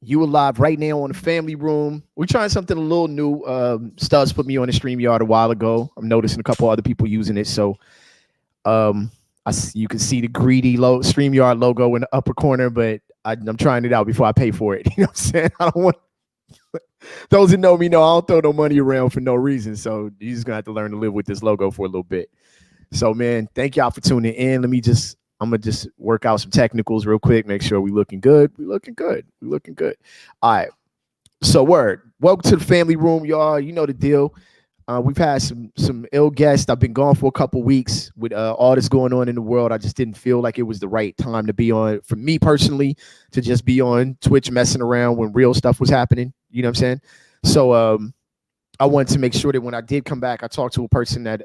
You are live right now on the Family Room. We're trying something a little new. Studs put me on the StreamYard a while ago. I'm noticing a couple other people using it. So um, you can see the greedy StreamYard logo in the upper corner, but I'm trying it out before I pay for it. You know what I'm saying? I don't want those that know me know I don't throw no money around for no reason. So you're just gonna have to learn to live with this logo for a little bit. So man, thank y'all for tuning in. I'm gonna just work out some technicals real quick, make sure we looking good. We looking good. All right. So welcome to the Family Room, y'all. You know the deal. We've had some ill guests. I've been gone for a couple weeks with all this going on in the world. I just didn't feel like it was the right time to be on, for me personally, to just be on Twitch messing around when real stuff was happening. You know what I'm saying? So I wanted to make sure that when I did come back, I talked to a person that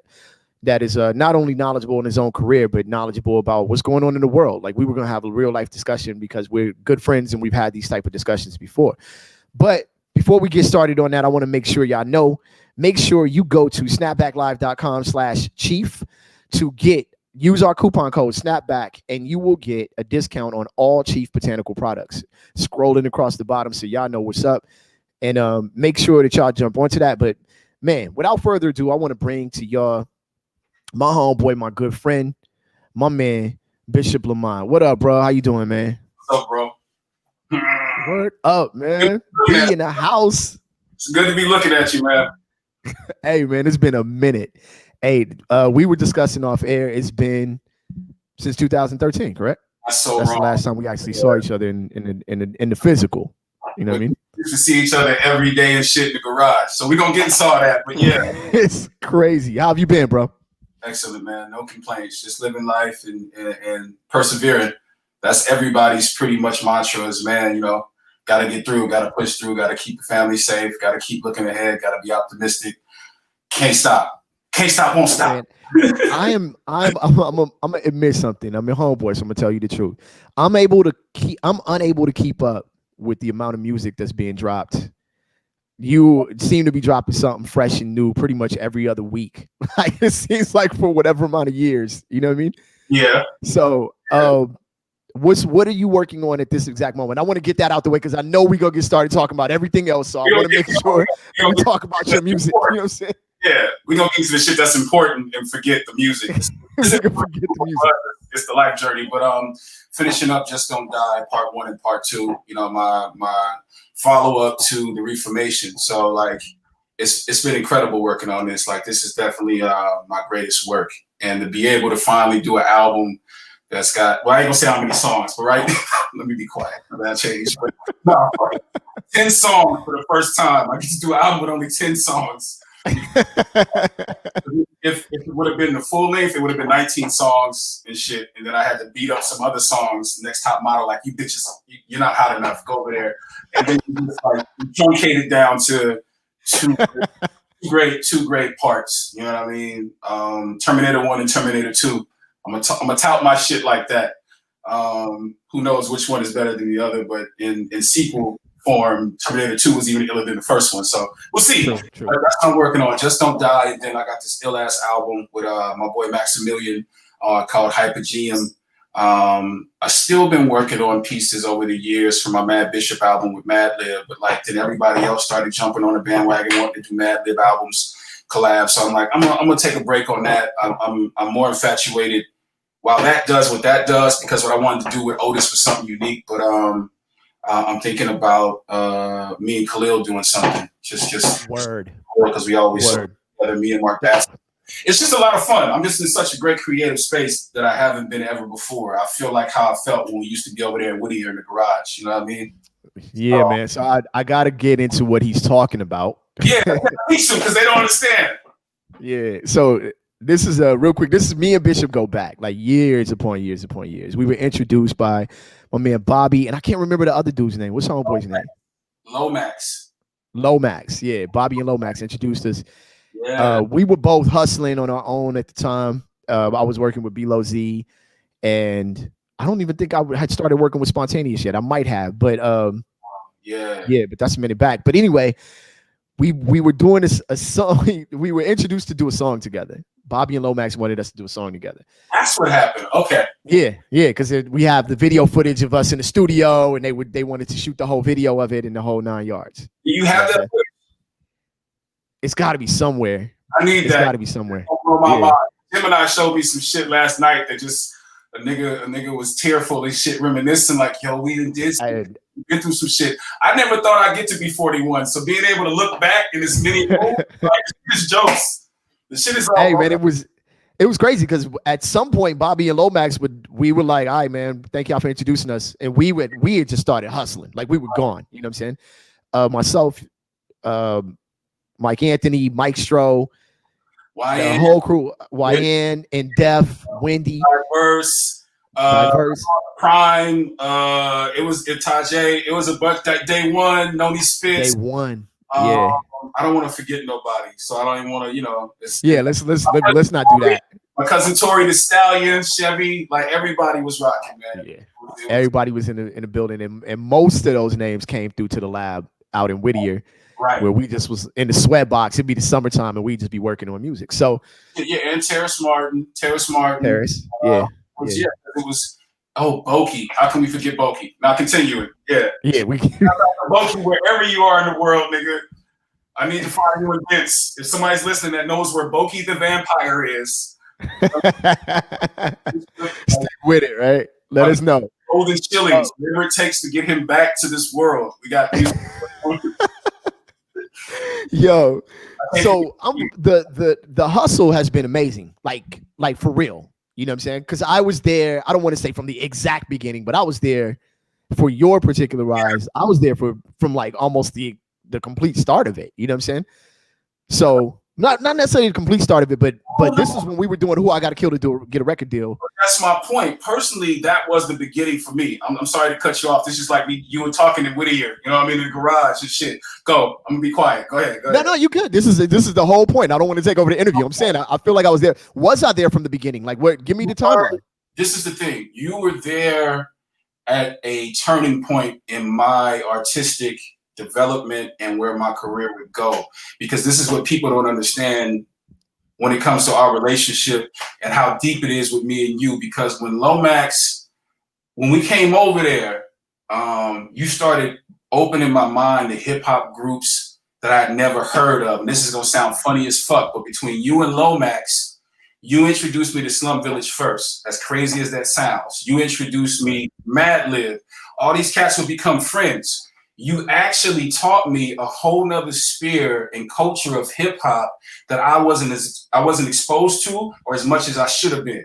is not only knowledgeable in his own career, but knowledgeable about what's going on in the world. Like we were going to have a real life discussion because we're good friends and we've had these type of discussions before. But before we get started on that, I want to make sure y'all know, make sure you go to snapbacklive.com/chief to use our coupon code snapback and you will get a discount on all Chief Botanical products. Scrolling across the bottom so y'all know what's up, and make sure that y'all jump onto that. But man, without further ado, I want to bring to y'all my homeboy, my good friend, my man, Bishop Lamont. What up, bro? How you doing, man? What's up, bro? Word up, man. Be in the house. It's good to be looking at you, man. Hey, man, it's been a minute. Hey, we were discussing off air. It's been since 2013, correct? That's the last time we actually saw each other in the physical. You know what I mean? We used to see each other every day and shit in the garage. So we're going to get into all that. But yeah. It's crazy. How have you been, bro? Excellent, man. No complaints. Just living life and persevering. That's everybody's pretty much mantras, man. You know, got to get through, got to push through, got to keep the family safe, got to keep looking ahead, got to be optimistic. Can't stop. Can't stop, won't stop. I'm gonna admit something. I'm your homeboy, so I'm gonna tell you the truth. I'm unable to keep up with the amount of music that's being dropped. You seem to be dropping something fresh and new pretty much every other week. Like it seems like for whatever amount of years. You know what I mean? Yeah. So what are you working on at this exact moment? I want to get that out the way because I know we're gonna get started talking about everything else. So I want to make sure we talk about your music. You know what I'm saying? Yeah, we're gonna get to the shit that's important and forget the music. It's the life journey. But finishing up Just Don't Die, part 1 and part 2, you know, my follow-up to the Reformation. So like it's been incredible working on this. Like this is definitely my greatest work. And to be able to finally do an album that's got, well, I ain't gonna say how many songs, but right, let me be quiet. That changed. But no, 10 songs for the first time. I get to do an album with only 10 songs. If it would have been the full length, it would have been 19 songs and shit. And then I had to beat up some other songs. Next Top Model, like you bitches, you're not hot enough. Go over there. And then you just like truncated down to two great parts. You know what I mean? Terminator 1 and Terminator 2. I'm gonna tout my shit like that. Who knows which one is better than the other? But in sequel form, Terminator 2 was even iller than the first one. So we'll see. True. That's what I'm working on. Just Don't Die. And then I got this ill-ass album with my boy Maximilian called Hypergeum. I've still been working on pieces over the years from my Mad Bishop album with Madlib, but like then everybody else started jumping on the bandwagon wanting to do Madlib albums, collabs. So I'm like, I'm gonna take a break on that. I'm more infatuated while that does what that does, because what I wanted to do with Otis was something unique. But I'm thinking about me and Khalil doing something. Just word, because we always together, me and Mark Bass. It's just a lot of fun. I'm just in such a great creative space that I haven't been ever before. I feel like how I felt when we used to be over there in Whittier in the garage. You know what I mean? Yeah, man. So I got to get into what he's talking about. Yeah, because they don't understand. Yeah. So this is real quick. This is me and Bishop go back like years upon years upon years. We were introduced by my man Bobby, and I can't remember the other dude's name. What's homeboy's name? Lomax. Yeah, Bobby and Lomax introduced us. Yeah. We were both hustling on our own at the time. I was working with Below Z, and I don't even think I had started working with Spontaneous yet. I might have, but but that's a minute back. But anyway, we were doing a song. We were introduced to do a song together, Bobby and Lomax wanted us to do a song together. That's what happened. Okay. Yeah, because we have the video footage of us in the studio, and they wanted to shoot the whole video of it in the whole 9 yards. Do you have that? It's got to be somewhere. I need that. It's got to be somewhere. Gemini showed me some shit last night that just a nigga was tearful and shit, reminiscing like, yo, we done been through some shit. I never thought I'd get to be 41. So being able to look back in this mini like just jokes. The shit is all hey man, it was crazy because at some point Bobby and Lomax we were like, all right, man, thank y'all for introducing us. And we had just started hustling. Like we were gone. You know what I'm saying? Myself, Mike Anthony, Mike Stroh, the whole crew, YN and Def, Wendy, Diverse, Prime, it was Tajay, it was a bunch that day one, Noni Spitz. Day one. Yeah. I don't want to forget nobody, so I don't even want to, let's not do that. My cousin Tori the Stallion, Chevy, like everybody was rocking, man. Yeah. Everybody was in the building, and most of those names came through to the lab out in Whittier. Right. Where we just was in the sweat box. It'd be the summertime and we'd just be working on music. So and Terrace Martin. Yeah. It was Boki. How can we forget Boki? Now continuing. Yeah. Yeah, we Boki, wherever you are in the world, nigga. I need to find you events. If somebody's listening that knows where Boki the Vampire is. Stick with it, right? Let us know. Golden shillings, whatever it takes to get him back to this world. We got these. Yo, so the hustle has been amazing, like for real. You know what I'm saying? Because I was there. I don't want to say from the exact beginning, but I was there for your particular rise. I was there from like almost the complete start of it. You know what I'm saying? So not necessarily the complete start of it, but this is when we were doing Who I Gotta Kill to get a record deal. That's my point. Personally, that was the beginning for me. I'm sorry to cut you off. This is like you were talking in Whittier, you know what I mean, in the garage and shit. Go. I'm gonna be quiet. Go ahead. No, you good. This is the whole point. I don't want to take over the interview. I'm saying I feel like I was there. Was I there from the beginning? Like, what? Give me the timeline. This is the thing. You were there at a turning point in my artistic development and where my career would go, because this is what people don't understand when it comes to our relationship and how deep it is with me and you. Because when we came over there, you started opening my mind to hip hop groups that I had never heard of. And this is gonna sound funny as fuck, but between you and Lomax, you introduced me to Slum Village first. As crazy as that sounds, you introduced me to Madlib. All these cats would become friends. You actually taught me a whole nother sphere and culture of hip hop that I wasn't exposed to, or as much as I should have been.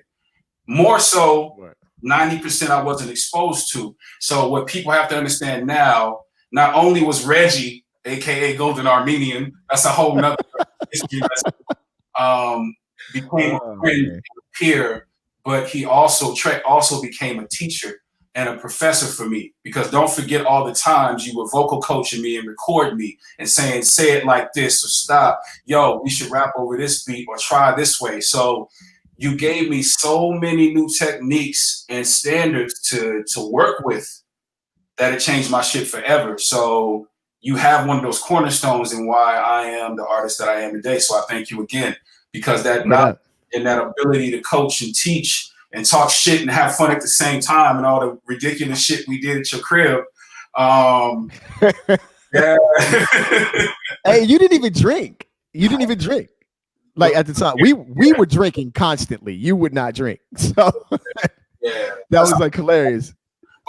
More so, 90% I wasn't exposed to. So what people have to understand now, not only was Reggie, aka Golden Armenian, that's a whole nother history lesson, became a friend and a peer, but he also became a teacher and a professor for me, because don't forget all the times you were vocal coaching me and recording me and saying, say it like this, or stop, yo, we should rap over this beat, or try this way. So you gave me so many new techniques and standards to work with that it changed my shit forever. So you have one of those cornerstones in why I am the artist that I am today. So I thank you again, because that knowledge and that ability to coach and teach and talk shit and have fun at the same time, and all the ridiculous shit we did at your crib. Yeah. Hey, you didn't even drink. Like at the time, we were drinking constantly. You would not drink. So yeah, that was like hilarious.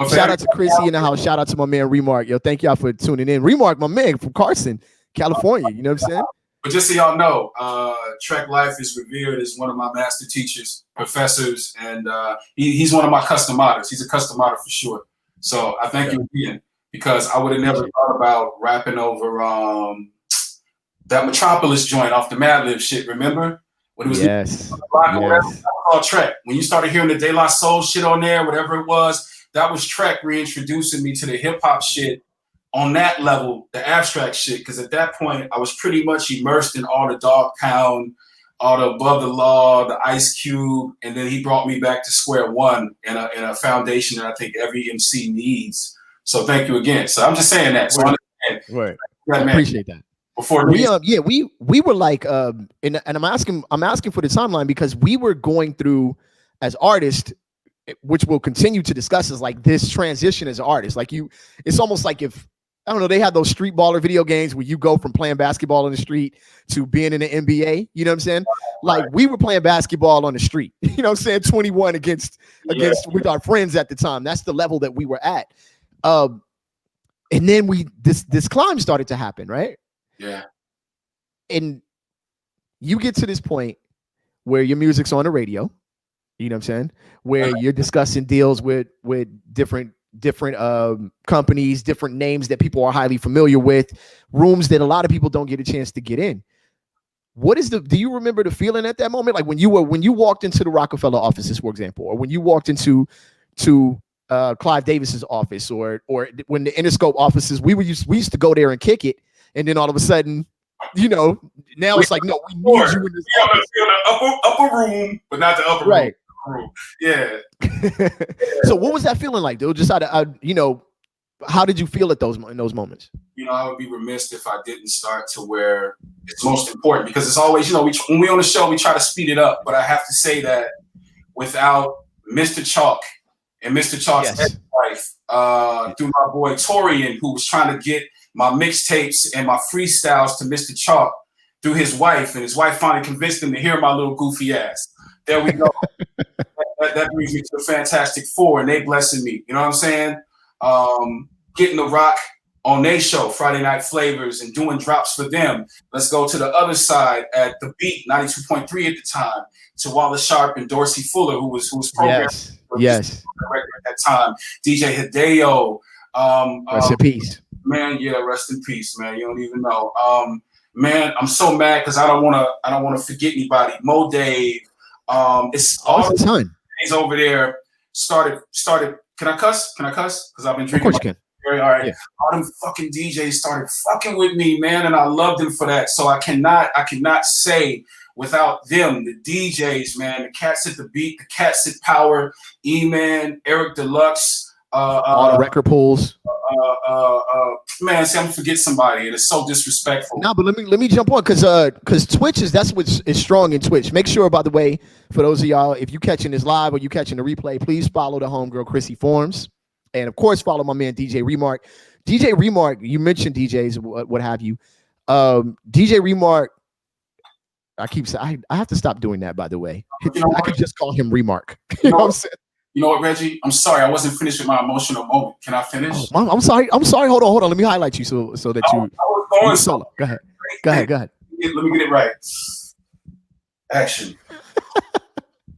Shout out to Chrissy in the house. Shout out to my man Remark. Yo, thank y'all for tuning in. Remark, my man from Carson, California. You know what I'm saying? But just so y'all know, Trek Life is revered as one of my master teachers, professors, and he's one of my customators. He's a customator for sure. So I thank you again, because I would have never thought about rapping over that Metropolis joint off the Madlib shit. Remember when it was called Trek? When you started hearing the De La Soul shit on there, whatever it was, that was Trek reintroducing me to the hip hop shit. On that level, the abstract shit, because at that point I was pretty much immersed in all the Dog Pound, all the Above the Law, the Ice Cube, and then he brought me back to square one in a foundation that I think every MC needs. So thank you again. So I'm just saying that. So I appreciate that. Before we were like and I'm asking for the timeline because we were going through as artists, which we'll continue to discuss, is like this transition as an artist. Like it's almost like if I don't know, they have those street baller video games where you go from playing basketball in the street to being in the NBA. You know what I'm saying? Like we were playing basketball on the street, you know what I'm saying? 21 against with our friends at the time. That's the level that we were at. And then this climb started to happen, right? Yeah. And you get to this point where your music's on the radio, you know what I'm saying? Where you're discussing deals with different companies, different names that people are highly familiar with, rooms that a lot of people don't get a chance to get in. Do you remember the feeling at that moment? Like when you walked into the Rockefeller offices, for example, or when you walked into Clive Davis's office, or when the Interscope offices, we used to go there and kick it, and then all of a sudden, you know, now it's like, no, we need you in this office. The upper room, but not the upper room. Yeah. So what was that feeling like, dude? Just you know, how did you feel at in those moments? You know, I would be remiss if I didn't start to where it's most important, because it's always, you know, when we on the show, we try to speed it up, but I have to say that without Mr. Chalk and Mr. Chalk's ex-wife, through my boy Torian, who was trying to get my mixtapes and my freestyles to Mr. Chalk through his wife, and his wife finally convinced him to hear my little goofy ass. There we go. that brings me to the Fantastic Four, and they blessing me. You know what I'm saying? Getting the Rock on their show, Friday Night Flavors, and doing drops for them. Let's go to the other side at The Beat, 92.3 at the time, to Wallace Sharp and Dorsey Fuller, who was programmed at that time. DJ Hideo. Rest in peace. Man, yeah, rest in peace, man. You don't even know. Man, I'm so mad because I don't wanna forget anybody. Mo Dave. It's all the time. He's over there. Started. Can I cuss? Because I've been drinking. Of course you can. All right. Yeah. All them fucking DJs started fucking with me, man, and I loved them for that. So I cannot say without them, the DJs, man, the cats at The Beat, the cats at Power, E-Man, Eric Deluxe, all the record pools. Man, see, I'm gonna forget somebody, and it's so disrespectful. No, but let me jump on because Twitch that's what is strong in Twitch. Make sure, by the way, for those of y'all, if you catching this live or you catching the replay, please follow the homegirl Chrissy Forms, and of course follow my man DJ Remark. DJ Remark, you mentioned DJs, what have you? DJ Remark. I keep saying I have to stop doing that. By the way, I could just call him Remark. You know what I'm saying? You know what, Reggie? I'm sorry, I wasn't finished with my emotional moment. Can I finish? Oh, I'm sorry. Hold on. Let me highlight you so that you. I was going solo. Go ahead. Let me get it right. Action.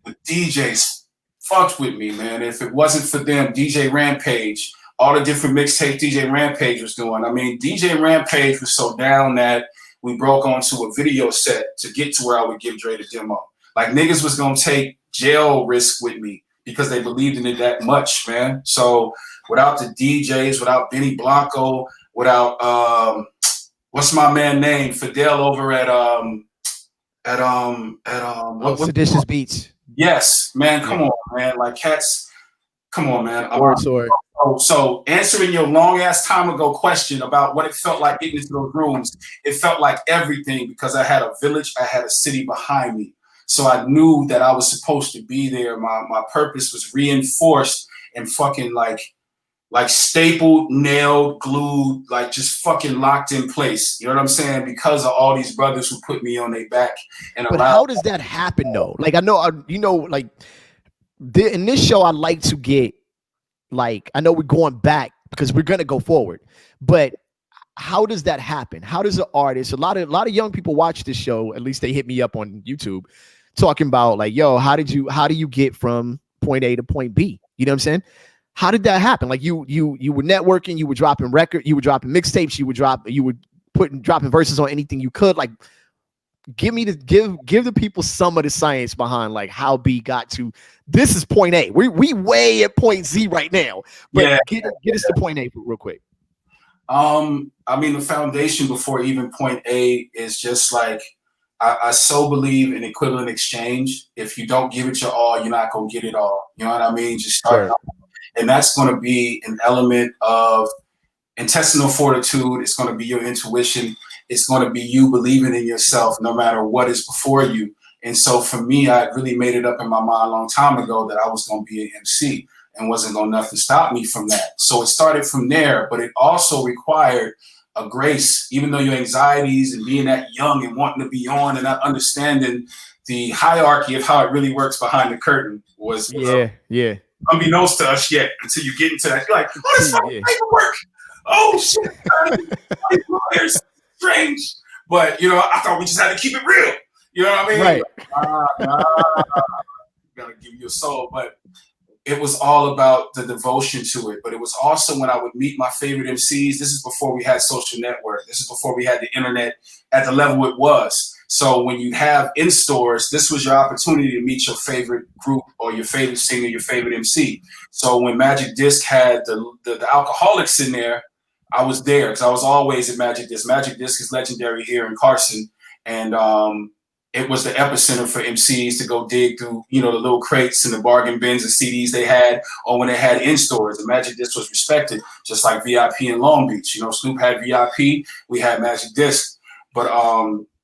The DJs fucked with me, man. If it wasn't for them, DJ Rampage, all the different mixtapes DJ Rampage was doing. I mean, DJ Rampage was so down that we broke onto a video set to get to where I would give Dre the demo. Like, niggas was gonna take jail risk with me, because they believed in it that much, man. So without the DJs, without Benny Blanco, without what's my man name? Fidel over at Seditious Beats. Yes, man. Come on, man. Like, cats. Come on, man. So answering your long ass time ago question about what it felt like getting into those rooms, it felt like everything, because I had a village, I had a city behind me. So I knew that I was supposed to be there. My purpose was reinforced and fucking like stapled, nailed, glued, like just fucking locked in place. You know what I'm saying? Because of all these brothers who put me on their back. But how does that happen though? Like, I know, like in this show, I like to get, like, I know we're going back because we're gonna go forward, but how does that happen? How does an artist? A lot of young people watch this show. At least they hit me up on YouTube, talking about like, yo, how do you get from point A to point B? You know what I'm saying? How did that happen? Like you were networking, you were dropping mixtapes, you were dropping verses on anything you could. Like, give the people some of the science behind like how B got to this is point A. We way at point Z right now. But get us to point A real quick. I mean, the foundation before even point A is just like, I so believe in equivalent exchange. If you don't give it your all, you're not going to get it all. You know what I mean? Just start. Sure. And that's going to be an element of intestinal fortitude. It's going to be your intuition. it's going to be you believing in yourself no matter what is before you. And so for me, I really made it up in my mind a long time ago that I was going to be an MC and wasn't going to nothing stop me from that. So it started from there, but it also required a grace, even though your anxieties and being that young and wanting to be on and not understanding the hierarchy of how it really works behind the curtain was unbeknownst to us yet until you get into that. You're like, oh, this fucking paperwork. Oh, shit. Lawyers. Strange. But, you know, I thought we just had to keep it real. You know what I mean? Right. Gotta give you a soul. But it was all about the devotion to it. But it was also when I would meet my favorite MCs. This is before we had social network. This is before we had the internet at the level it was. So when you have in stores, this was your opportunity to meet your favorite group or your favorite singer, your favorite MC. So when Magic Disc had the Alcoholics in there, I was there because I was always at Magic Disc. Magic Disc is legendary here in Carson. And it was the epicenter for MCs to go dig through, you know, the little crates and the bargain bins and CDs they had, or when they had in stores. The Magic Disc was respected, just like VIP in Long Beach. You know, Snoop had VIP, we had Magic Disc. But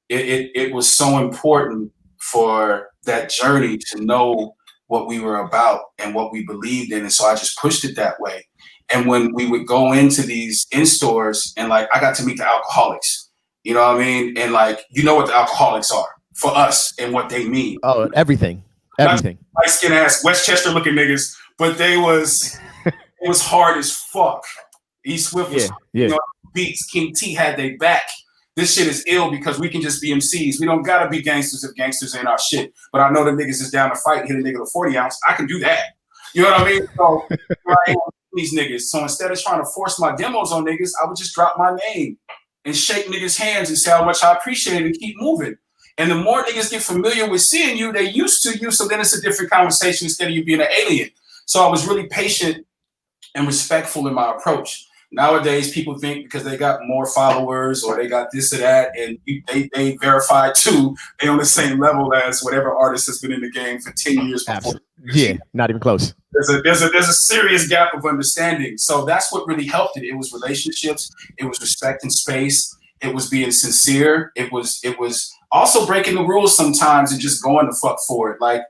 it was so important for that journey to know what we were about and what we believed in. And so I just pushed it that way. And when we would go into these in stores and like, I got to meet the Alcoholics, you know what I mean? And like, you know what the Alcoholics are for us and what they mean. Oh, everything. Light skin ass, Westchester looking niggas, but it was hard as fuck. E Swift was, you know, beats. King T had their back. This shit is ill because we can just be MCs. We don't gotta be gangsters if gangsters ain't our shit. But I know the niggas is down to fight and hit a nigga with a 40 ounce. I can do that. You know what I mean? So I am these niggas. So instead of trying to force my demos on niggas, I would just drop my name and shake niggas' hands and say how much I appreciate it and keep moving. And the more niggas get familiar with seeing you, they used to you. So then it's a different conversation instead of you being an alien. So I was really patient and respectful in my approach. Nowadays, people think because they got more followers or they got this or that, and they verified too, they on the same level as whatever artist has been in the game for 10 years before. Yeah, not even close. There's a serious gap of understanding. So that's what really helped it. It was relationships. It was respecting space. It was being sincere. It was also breaking the rules sometimes and just going the fuck for it. Like,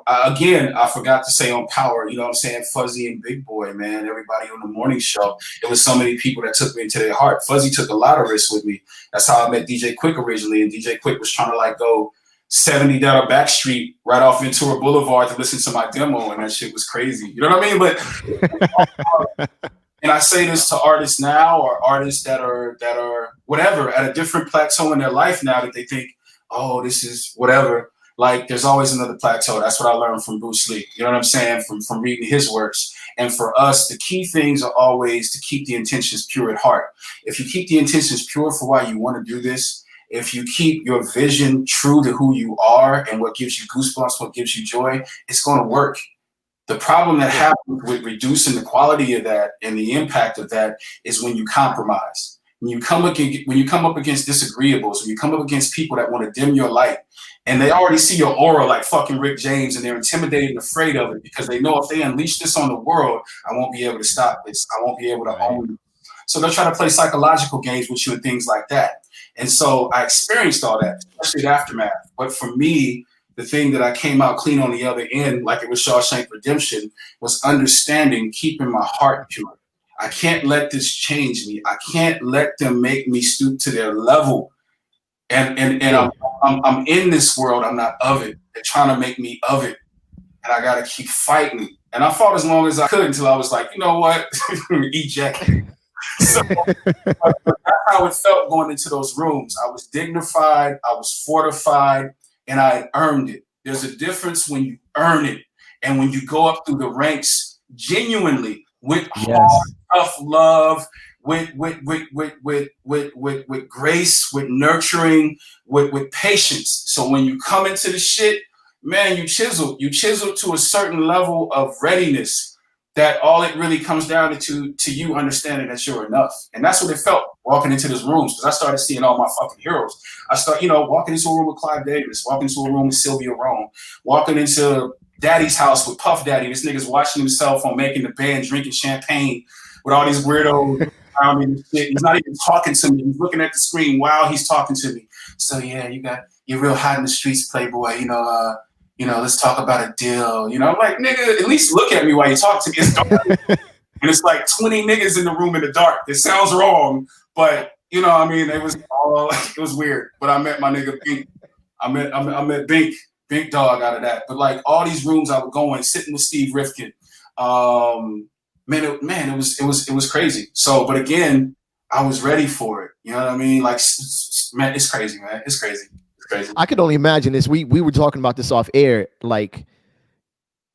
again, I forgot to say on Power, you know what I'm saying? Fuzzy and Big Boy, man, everybody on the morning show. It was so many people that took me into their heart. Fuzzy took a lot of risks with me. That's how I met DJ Quick originally. And DJ Quick was trying to like go 70 down a back street right off Ventura Boulevard to listen to my demo. And that shit was crazy. You know what I mean? But and I say this to artists now or artists that are whatever at a different plateau in their life now that they think, oh, this is whatever. Like, there's always another plateau. That's what I learned from Bruce Lee. You know what I'm saying? From reading his works. And for us, the key things are always to keep the intentions pure at heart. If you keep the intentions pure for why you want to do this, if you keep your vision true to who you are and what gives you goosebumps, what gives you joy, it's going to work. The problem that happens with reducing the quality of that and the impact of that is when you compromise. When you come up against disagreeables, when you come up against people that want to dim your light, and they already see your aura like fucking Rick James, and they're intimidated and afraid of it because they know if they unleash this on the world, I won't be able to stop this. I won't be able to own it. So they'll try to play psychological games with you and things like that. And so I experienced all that, especially the aftermath. But for me, the thing that I came out clean on the other end, like it was Shawshank Redemption, was understanding, keeping my heart pure. I can't let this change me. I can't let them make me stoop to their level. And I'm in this world. I'm not of it. They're trying to make me of it. And I got to keep fighting. And I fought as long as I could until I was like, you know what? Eject. So that's how it felt going into those rooms. I was dignified. I was fortified. And I had earned it. There's a difference when you earn it and when you go up through the ranks genuinely with hard, tough love, with grace, with nurturing, with patience. So when you come into the shit, man, you chisel to a certain level of readiness that all it really comes down to you understanding that you're enough. And that's what it felt walking into those rooms, because I started seeing all my fucking heroes. I start, walking into a room with Clive Davis, walking into a room with Sylvia Rome, walking into Daddy's house with Puff Daddy. This nigga's watching himself on Making the Band, drinking champagne with all these weirdos around me and shit. He's not even talking to me. He's looking at the screen while he's talking to me. So yeah, you're real hot in the streets, playboy. Let's talk about a deal. I'm like, nigga, at least look at me while you talk to me. It's dark. And it's like 20 niggas in the room in the dark. It sounds wrong, but it was weird. But I met my nigga Bink. I met Bink Dog out of that. But like all these rooms I would go in, sitting with Steve Rifkin. It was crazy. So, but again, I was ready for it. You know what I mean? Like, man, it's crazy, man. It's crazy. It's crazy. I could only imagine this. We were talking about this off air. Like,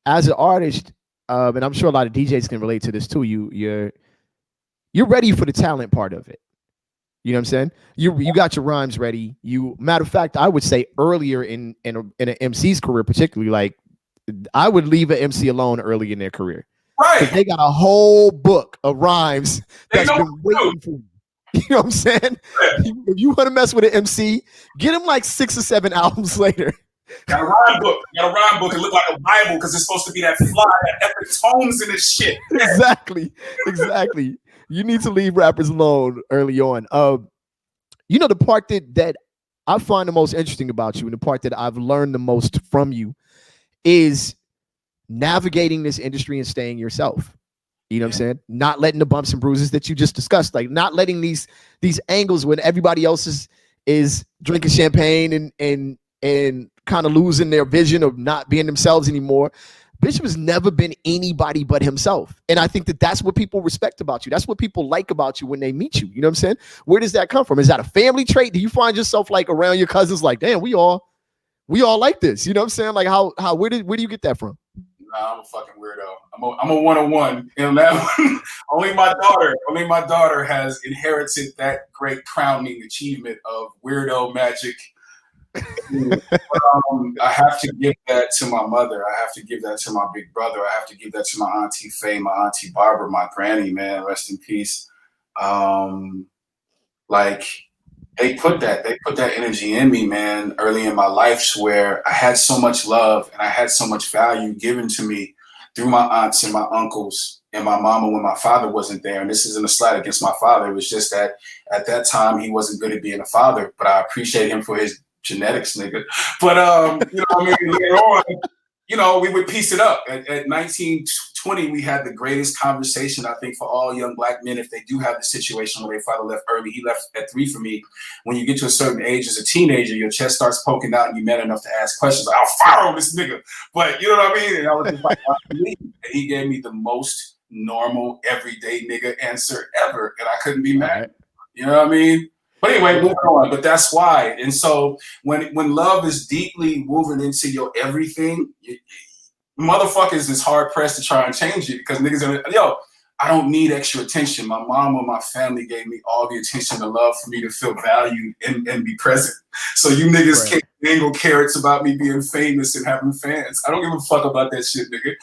as an artist, and I'm sure a lot of DJs can relate to this too. You're ready for the talent part of it. You know what I'm saying? You got your rhymes ready. Matter of fact, I would say earlier in an MC's career, particularly, like I would leave an MC alone early in their career. Right. Because they got a whole book of rhymes that's been waiting for you. You know what I'm saying? Yeah. If you want to mess with an MC, get him like 6 or 7 albums later. Got a rhyme book. It look like a Bible because it's supposed to be that fly, that epic tones in this shit. Exactly. You need to leave rappers alone early on. The part that I find the most interesting about you, and the part that I've learned the most from you, is navigating this industry and staying yourself. You know what I'm saying? Not letting the bumps and bruises that you just discussed, like not letting these angles when everybody else is drinking champagne and kind of losing their vision of not being themselves anymore. Bishop has never been anybody but himself. And I think that that's what people respect about you. That's what people like about you when they meet you. You know what I'm saying? Where does that come from? Is that a family trait? Do you find yourself like around your cousins like, damn, we all like this? You know what I'm saying? Like where do you get that from? Nah, I'm a fucking weirdo. I'm a 101. Only my daughter has inherited that great crowning achievement of weirdo magic. I have to give that to my mother. I have to give that to my big brother. I have to give that to my auntie Faye, my auntie Barbara, my granny, man, rest in peace. Like they put that energy in me, man, early in my life, where I had so much love and I had so much value given to me through my aunts and my uncles and my mama when my father wasn't there. And this isn't a slight against my father. It was just that at that time he wasn't good at being a father, but I appreciate him for his genetics, nigga. But later on, we would piece it up. At 19, 20, we had the greatest conversation, I think, for all young black men if they do have the situation where their father left early. He left at 3 for me. When you get to a certain age as a teenager, your chest starts poking out and you're man enough to ask questions like, I'll fire on this nigga. But you know what I mean? And I was just like, and he gave me the most normal, everyday nigga answer ever. And I couldn't be mad. You know what I mean? But anyway, moving on. But that's why. And so when love is deeply woven into your everything, motherfuckers is hard pressed to try and change it because niggas are I don't need extra attention. My mom or my family gave me all the attention and love for me to feel valued and be present. So you niggas can't dangle carrots about me being famous and having fans. I don't give a fuck about that shit, nigga.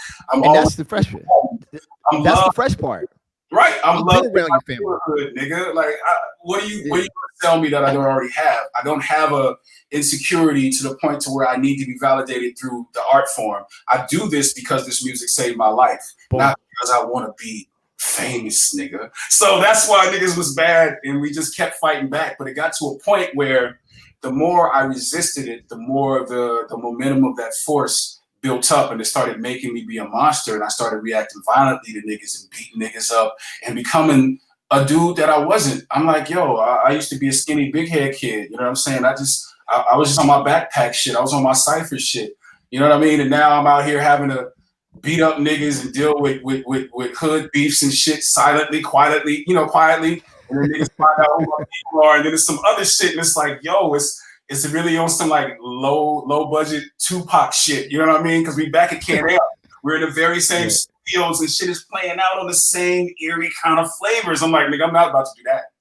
That's the fresh part. That's the fresh part. Right, I'm loved around your family, nigga. Like, what do you gonna tell me that I don't already have? I don't have a insecurity to the point to where I need to be validated through the art form. I do this because this music saved my life, not because I want to be famous, nigga. So that's why niggas was bad, and we just kept fighting back. But it got to a point where the more I resisted it, the more the momentum of that force built up, and it started making me be a monster, and I started reacting violently to niggas and beating niggas up and becoming a dude that I wasn't. I'm like, I used to be a skinny big head kid. You know what I'm saying? I was just on my backpack shit. I was on my cypher shit. You know what I mean? And now I'm out here having to beat up niggas and deal with hood beefs and shit silently, quietly. And then niggas find out who my people are, and then there's some other shit, and it's like, it's really on some like low budget Tupac shit. You know what I mean? Because we back at Camp Out. We're in the very same studios and shit is playing out on the same eerie kind of flavors. I'm like, nigga, I'm not about to do that.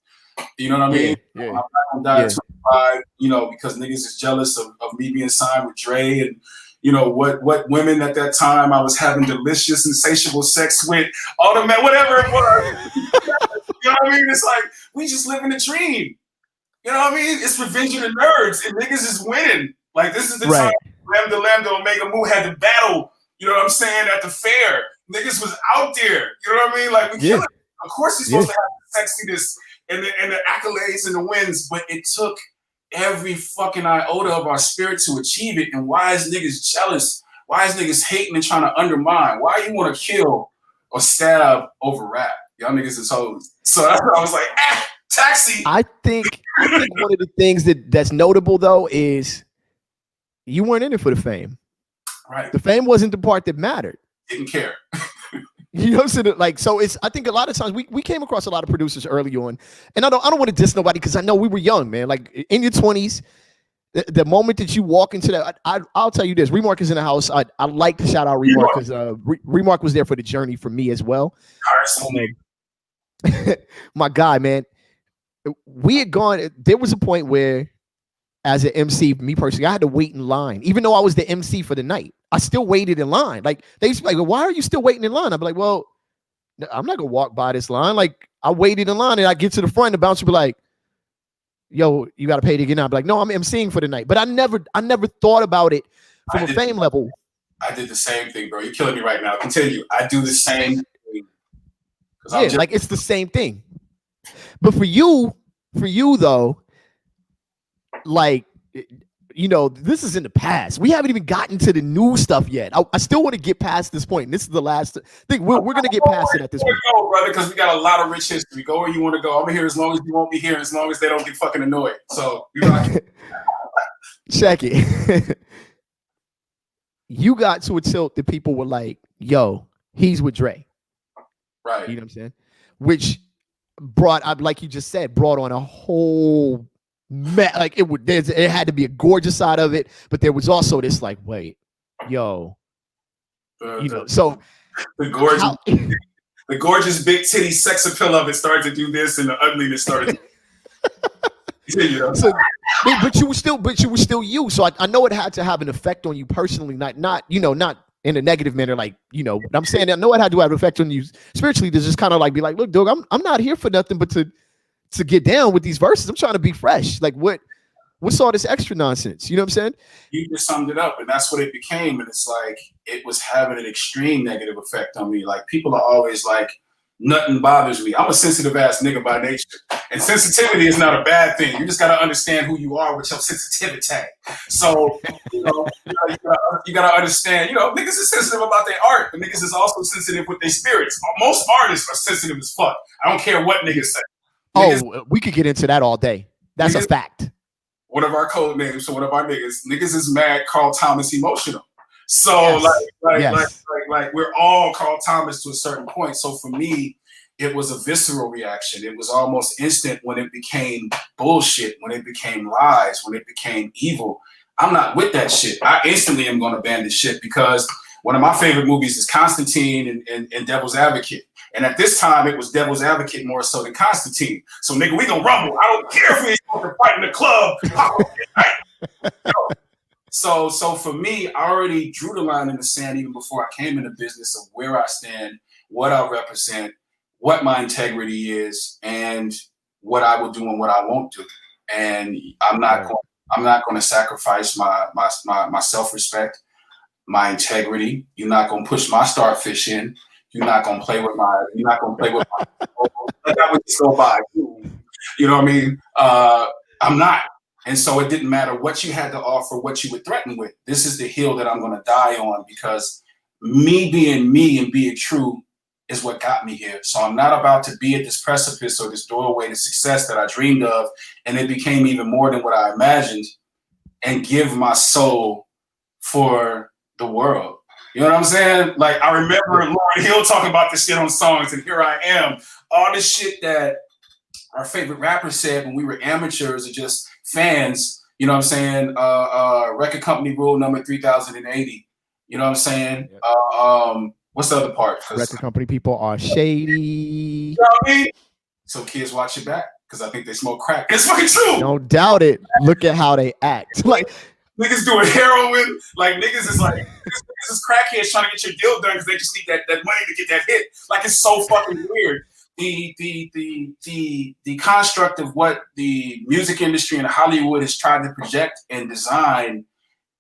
You know what I mean? I'm not gonna die at 25, because niggas is jealous of me being signed with Dre and what women at that time I was having delicious, insatiable sex with, all the men, whatever it was. You know what I mean? It's like we just living the dream. You know what I mean? It's revenge of the nerds, and niggas is winning. Like, this is the time Lambda, Omega Mu had to battle, you know what I'm saying, at the fair. Niggas was out there. You know what I mean? Like, we killing it. Of course he's supposed to have sexiness and the accolades and the wins, but it took every fucking iota of our spirit to achieve it. And why is niggas jealous? Why is niggas hating and trying to undermine? Why you want to kill or stab over rap? Y'all niggas is hoes. So that's what I was like, Taxi. I think one of the things that's notable though is you weren't in it for the fame. Right. The fame wasn't the part that mattered. Didn't care. You know, so it's. I think a lot of times we came across a lot of producers early on, and I don't want to diss nobody because I know we were young, man. Like in your 20s, the moment that you walk into that, I'll tell you this: Remark is in the house. I like to shout out Remark because Remark was there for the journey for me as well. Carson. My guy, man. We had gone. There was a point where, as an MC, me personally, I had to wait in line, even though I was the MC for the night. I still waited in line. Like they used to be like, "Why are you still waiting in line?" I'd be like, "Well, I'm not gonna walk by this line." Like I waited in line, and I get to the front, and the bouncer be like, "Yo, you got to pay to get in." I'd be like, "No, I'm MCing for the night." But I never thought about it from a fame level. I did the same thing, bro. You're killing me right now. Continue. I do the same thing. Yeah, like it's the same thing. But for you though, like, you know, this is in the past. We haven't even gotten to the new stuff yet. I still want to get past this point. And this is the last thing. We're going to get past it at this point. Go, brother, because we got a lot of rich history. Go where you want to go. I'm here as long as you won't be here, as long as they don't get fucking annoyed. So, check it. You got to a tilt that people were like, yo, he's with Dre. Right. You know what I'm saying? Which brought, like you just said, brought on a whole like it had to be a gorgeous side of it, but there was also this like, wait, yo, you know, so the gorgeous big titty sex appeal of it started to do this, and the ugliness started. So, but you were still you. So I know it had to have an effect on you personally, not in a negative manner, like, you know, but I'm saying I know it had to have an effect on you spiritually to just kind of like be like, look, dog, I'm not here for nothing but to get down with these verses. I'm trying to be fresh. Like what's all this extra nonsense? You know what I'm saying? You just summed it up, and that's what it became. And it's like it was having an extreme negative effect on me. Like people are always like, nothing bothers me. I'm a sensitive ass nigga by nature, and sensitivity is not a bad thing. You just got to understand who you are with your sensitivity. So you gotta understand. You know, niggas is sensitive about their art, but niggas is also sensitive with their spirits. Most artists are sensitive as fuck. I don't care what niggas say. Niggas, we could get into that all day. That's a fact. One of our code names for one of our niggas is mad Carl Thomas emotional. So yes. like we're all Carl Thomas to a certain point. So for me, it was a visceral reaction. It was almost instant when it became bullshit, when it became lies, when it became evil. I'm not with that shit. I instantly am going to ban this shit because one of my favorite movies is Constantine and Devil's Advocate. And at this time, it was Devil's Advocate more so than Constantine. So nigga, we gonna rumble. I don't care if we ain't fight in the club. So for me, I already drew the line in the sand even before I came into business of where I stand, what I represent, what my integrity is, and what I will do and what I won't do. And I'm not going to sacrifice my self-respect, my integrity. You're not going to push my starfish in. You're not going to play with my. That would just go by. You know what I mean? I'm not. And so it didn't matter what you had to offer, what you would threaten with. This is the hill that I'm going to die on because me being me and being true is what got me here. So I'm not about to be at this precipice or this doorway to success that I dreamed of. And it became even more than what I imagined and give my soul for the world. You know what I'm saying? Like I remember Lauryn Hill talking about this shit on songs, and here I am. All this shit that our favorite rapper said when we were amateurs or just fans, you know what I'm saying? Record company rule number 3080. You know what I'm saying? Yep. What's the other part? Record company people are shady. You know what I mean? So kids watch your back because I think they smoke crack. It's fucking true. Don't doubt it. Look at how they act. Like niggas doing heroin. Like niggas is like niggas is crackheads trying to get your deal done because they just need that money to get that hit. Like it's so fucking weird. The construct of what the music industry and Hollywood has tried to project and design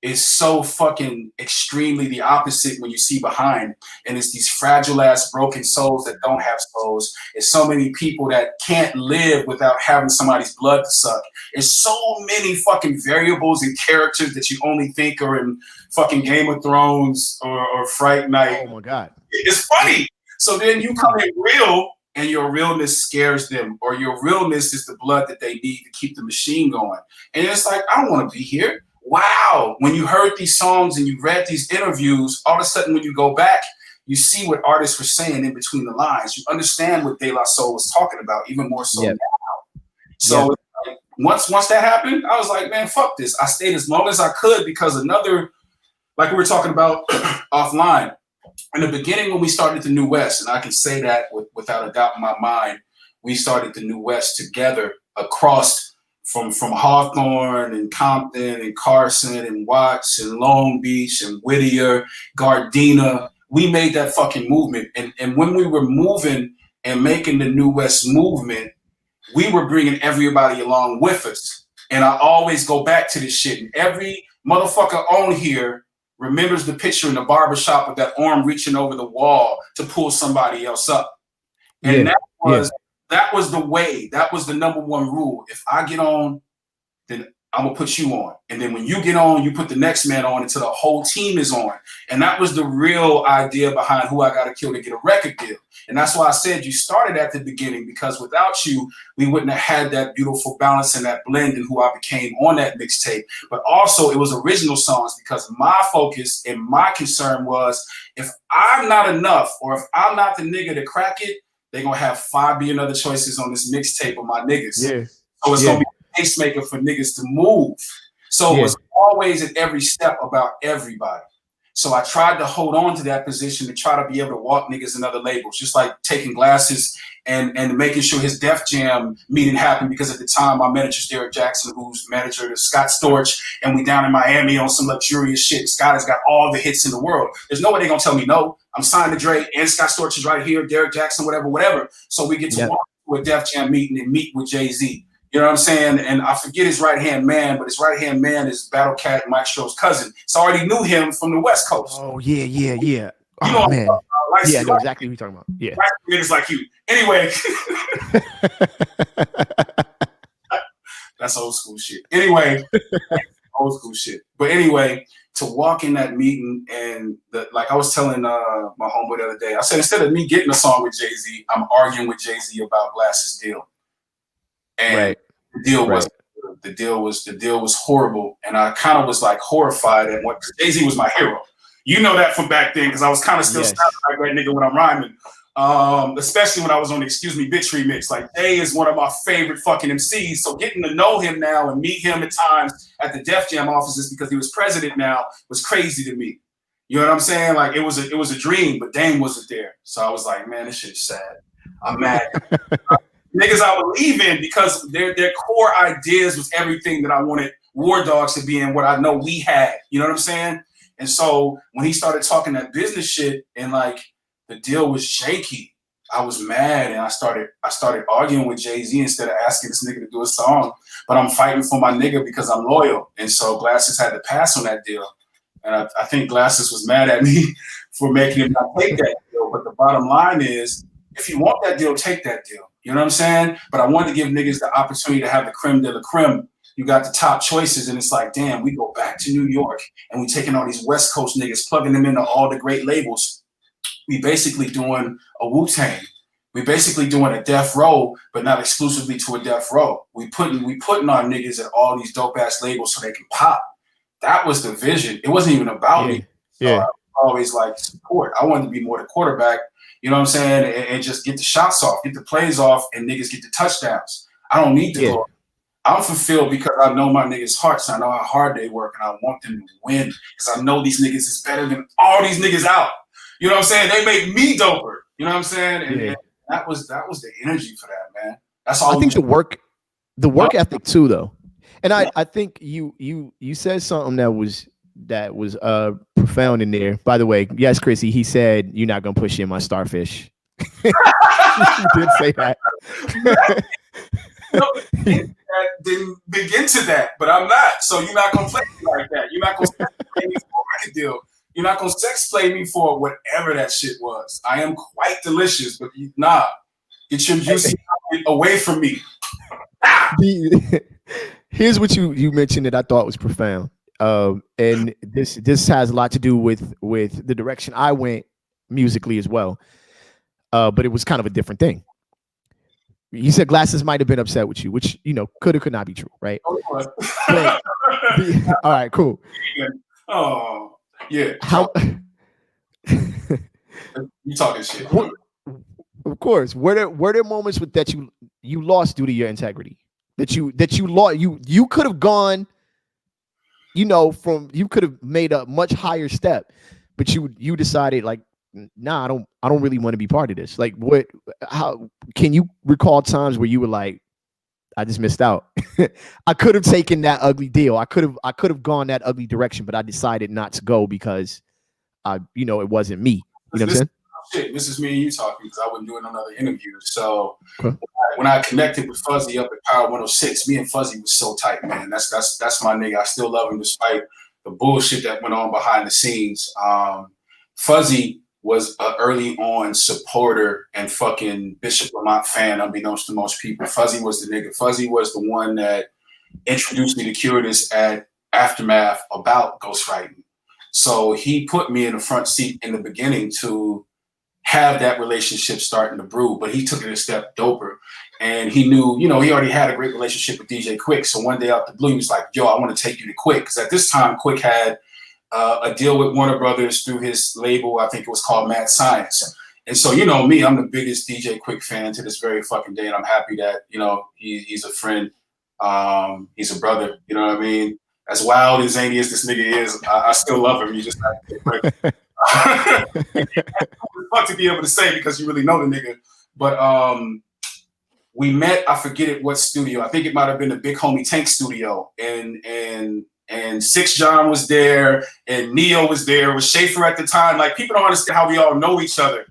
is so fucking extremely the opposite when you see behind. And it's these fragile ass broken souls that don't have souls. It's so many people that can't live without having somebody's blood to suck. It's so many fucking variables and characters that you only think are in fucking Game of Thrones or Fright Night. Oh my God. It's funny. So then you come in real, and your realness scares them, or your realness is the blood that they need to keep the machine going. And it's like, I don't want to be here. Wow. When you heard these songs and you read these interviews, all of a sudden when you go back, you see what artists were saying in between the lines. You understand what De La Soul was talking about, even more so now. So like, once that happened, I was like, man, fuck this. I stayed as long as I could because another, like we were talking about offline, in the beginning when we started the New West, and I can say that without a doubt in my mind, we started the New West together across from Hawthorne and Compton and Carson and Watts and Long Beach and Whittier, Gardena. We made that fucking movement. And when we were moving and making the New West movement, we were bringing everybody along with us. And I always go back to this shit. And every motherfucker on here remembers the picture in the barbershop with that arm reaching over the wall to pull somebody else up. And that was the way. That was the number one rule. If I get on, then I'm gonna put you on. And then when you get on, you put the next man on until the whole team is on. And that was the real idea behind Who I Gotta Kill to get a record deal. And that's why I said you started at the beginning, because without you, we wouldn't have had that beautiful balance and that blend in who I became on that mixtape. But also it was original songs, because my focus and my concern was, if I'm not enough, or if I'm not the nigga to crack it, they're gonna have 5 billion other choices on this mixtape of my niggas. Yeah. So it's gonna be a pacemaker for niggas to move. So it was always at every step about everybody. So I tried to hold on to that position to try to be able to walk niggas in other labels, just like taking Glasses and making sure his Def Jam meeting happened, because at the time my manager's Derek Jackson, who's manager to Scott Storch, and we down in Miami on some luxurious shit. Scott has got all the hits in the world. There's no way they're gonna tell me no. I'm signed to Dre, and Scott Storch is right here, Derek Jackson, whatever. So we get to walk to a Def Jam meeting and meet with Jay-Z. You know what I'm saying? And I forget his right-hand man, but his right-hand man is Battle Cat, Mike Stroh's cousin. So I already knew him from the West Coast. Oh, yeah. Oh, you know, man. I know exactly what you're talking about. Yeah. Niggas like you. Anyway. That's old school shit. Anyway. Old school shit. But anyway, to walk in that meeting and like I was telling my homeboy the other day, I said, instead of me getting a song with Jay-Z, I'm arguing with Jay-Z about Glasses' deal. And the deal was horrible, and I kind of was like horrified at what Jay-Z was my hero. You know that from back then, because I was kind of still sounding like that nigga when I'm rhyming. Especially when I was on the Excuse Me Bitch remix. Like, Jay is one of my favorite fucking MCs. So getting to know him now and meet him at times at the Def Jam offices, because he was president now, was crazy to me. You know what I'm saying? Like, it was a dream, but Dame wasn't there. So I was like, man, this shit's sad. I'm mad. Niggas I believe in, because their core ideas was everything that I wanted War Dogs to be in, what I know we had. You know what I'm saying? And so when he started talking that business shit and like the deal was shaky, I was mad, and I started arguing with Jay-Z instead of asking this nigga to do a song. But I'm fighting for my nigga because I'm loyal. And so Glasses had to pass on that deal. And I think Glasses was mad at me for making him not take that deal. But the bottom line is, if you want that deal, take that deal. You know what I'm saying? But I wanted to give niggas the opportunity to have the creme de la creme. You got the top choices, and it's like, damn, we go back to New York, and we taking all these West Coast niggas, plugging them into all the great labels. We basically doing a Wu-Tang. We basically doing a Death Row, but not exclusively to a Death Row. We putting our niggas at all these dope ass labels so they can pop. That was the vision. It wasn't even about me. So I always like support. I wanted to be more the quarterback. You know what I'm saying? And just get the shots off, get the plays off, and niggas get the touchdowns. I don't need to go. I'm fulfilled because I know my niggas' hearts. I know how hard they work, and I want them to win because I know these niggas is better than all these niggas out. You know what I'm saying? They make me doper. You know what I'm saying? And that was the energy for that, man. That's all. I think the work ethic too, though. And I think you said something that was profound in there. By the way, yes, Chrissy, he said you're not gonna push in my starfish. You did say that. Didn't begin to that, but I'm not. So you're not gonna play me like that. You You're not gonna sex play me for a record deal. You're not gonna sex play me for whatever that shit was. I am quite delicious, but nah, get your juicy away from me. Here's what you mentioned that I thought was profound, and this has a lot to do with the direction I went musically as well, but it was kind of a different thing. You said Glasses might have been upset with you, which could or could not be true, right? All right, cool. Oh yeah. How you talking shit? Of course. Were there moments that you lost due to your integrity? That you lost, you could have gone, you could have made a much higher step, but you decided like, nah, I don't really want to be part of this. Like, how can you recall times where you were like, I just missed out. I could have taken that ugly deal. I could have gone that ugly direction, but I decided not to go because it wasn't me. You know what I'm saying? Shit, this is me and you talking because I wasn't doing another interview. So when I connected with Fuzzy up at Power 106, me and Fuzzy was so tight, man. That's my nigga. I still love him despite the bullshit that went on behind the scenes. Fuzzy was an early on supporter and fucking Bishop Lamont fan, unbeknownst to most people. Fuzzy was the nigga. Fuzzy was the one that introduced me to Curtis at Aftermath about ghostwriting. So he put me in the front seat in the beginning to have that relationship starting to brew, but he took it a step doper. And he knew, he already had a great relationship with DJ Quick. So one day out the blue, he was like, yo, I want to take you to Quick. Because at this time, Quick had a deal with Warner Brothers through his label. I think it was called Mad Science. And so, me, I'm the biggest DJ Quick fan to this very fucking day. And I'm happy that, he's a friend. He's a brother. You know what I mean? As wild and zany as this nigga is, I still love him. You just have to get quick. Fuck to be able to say because you really know the nigga. But we met, I forget at what studio. I think it might have been the Big Homie Tank studio. And Six John was there, and Neo was there, was Schaefer at the time. Like, people don't understand how we all know each other.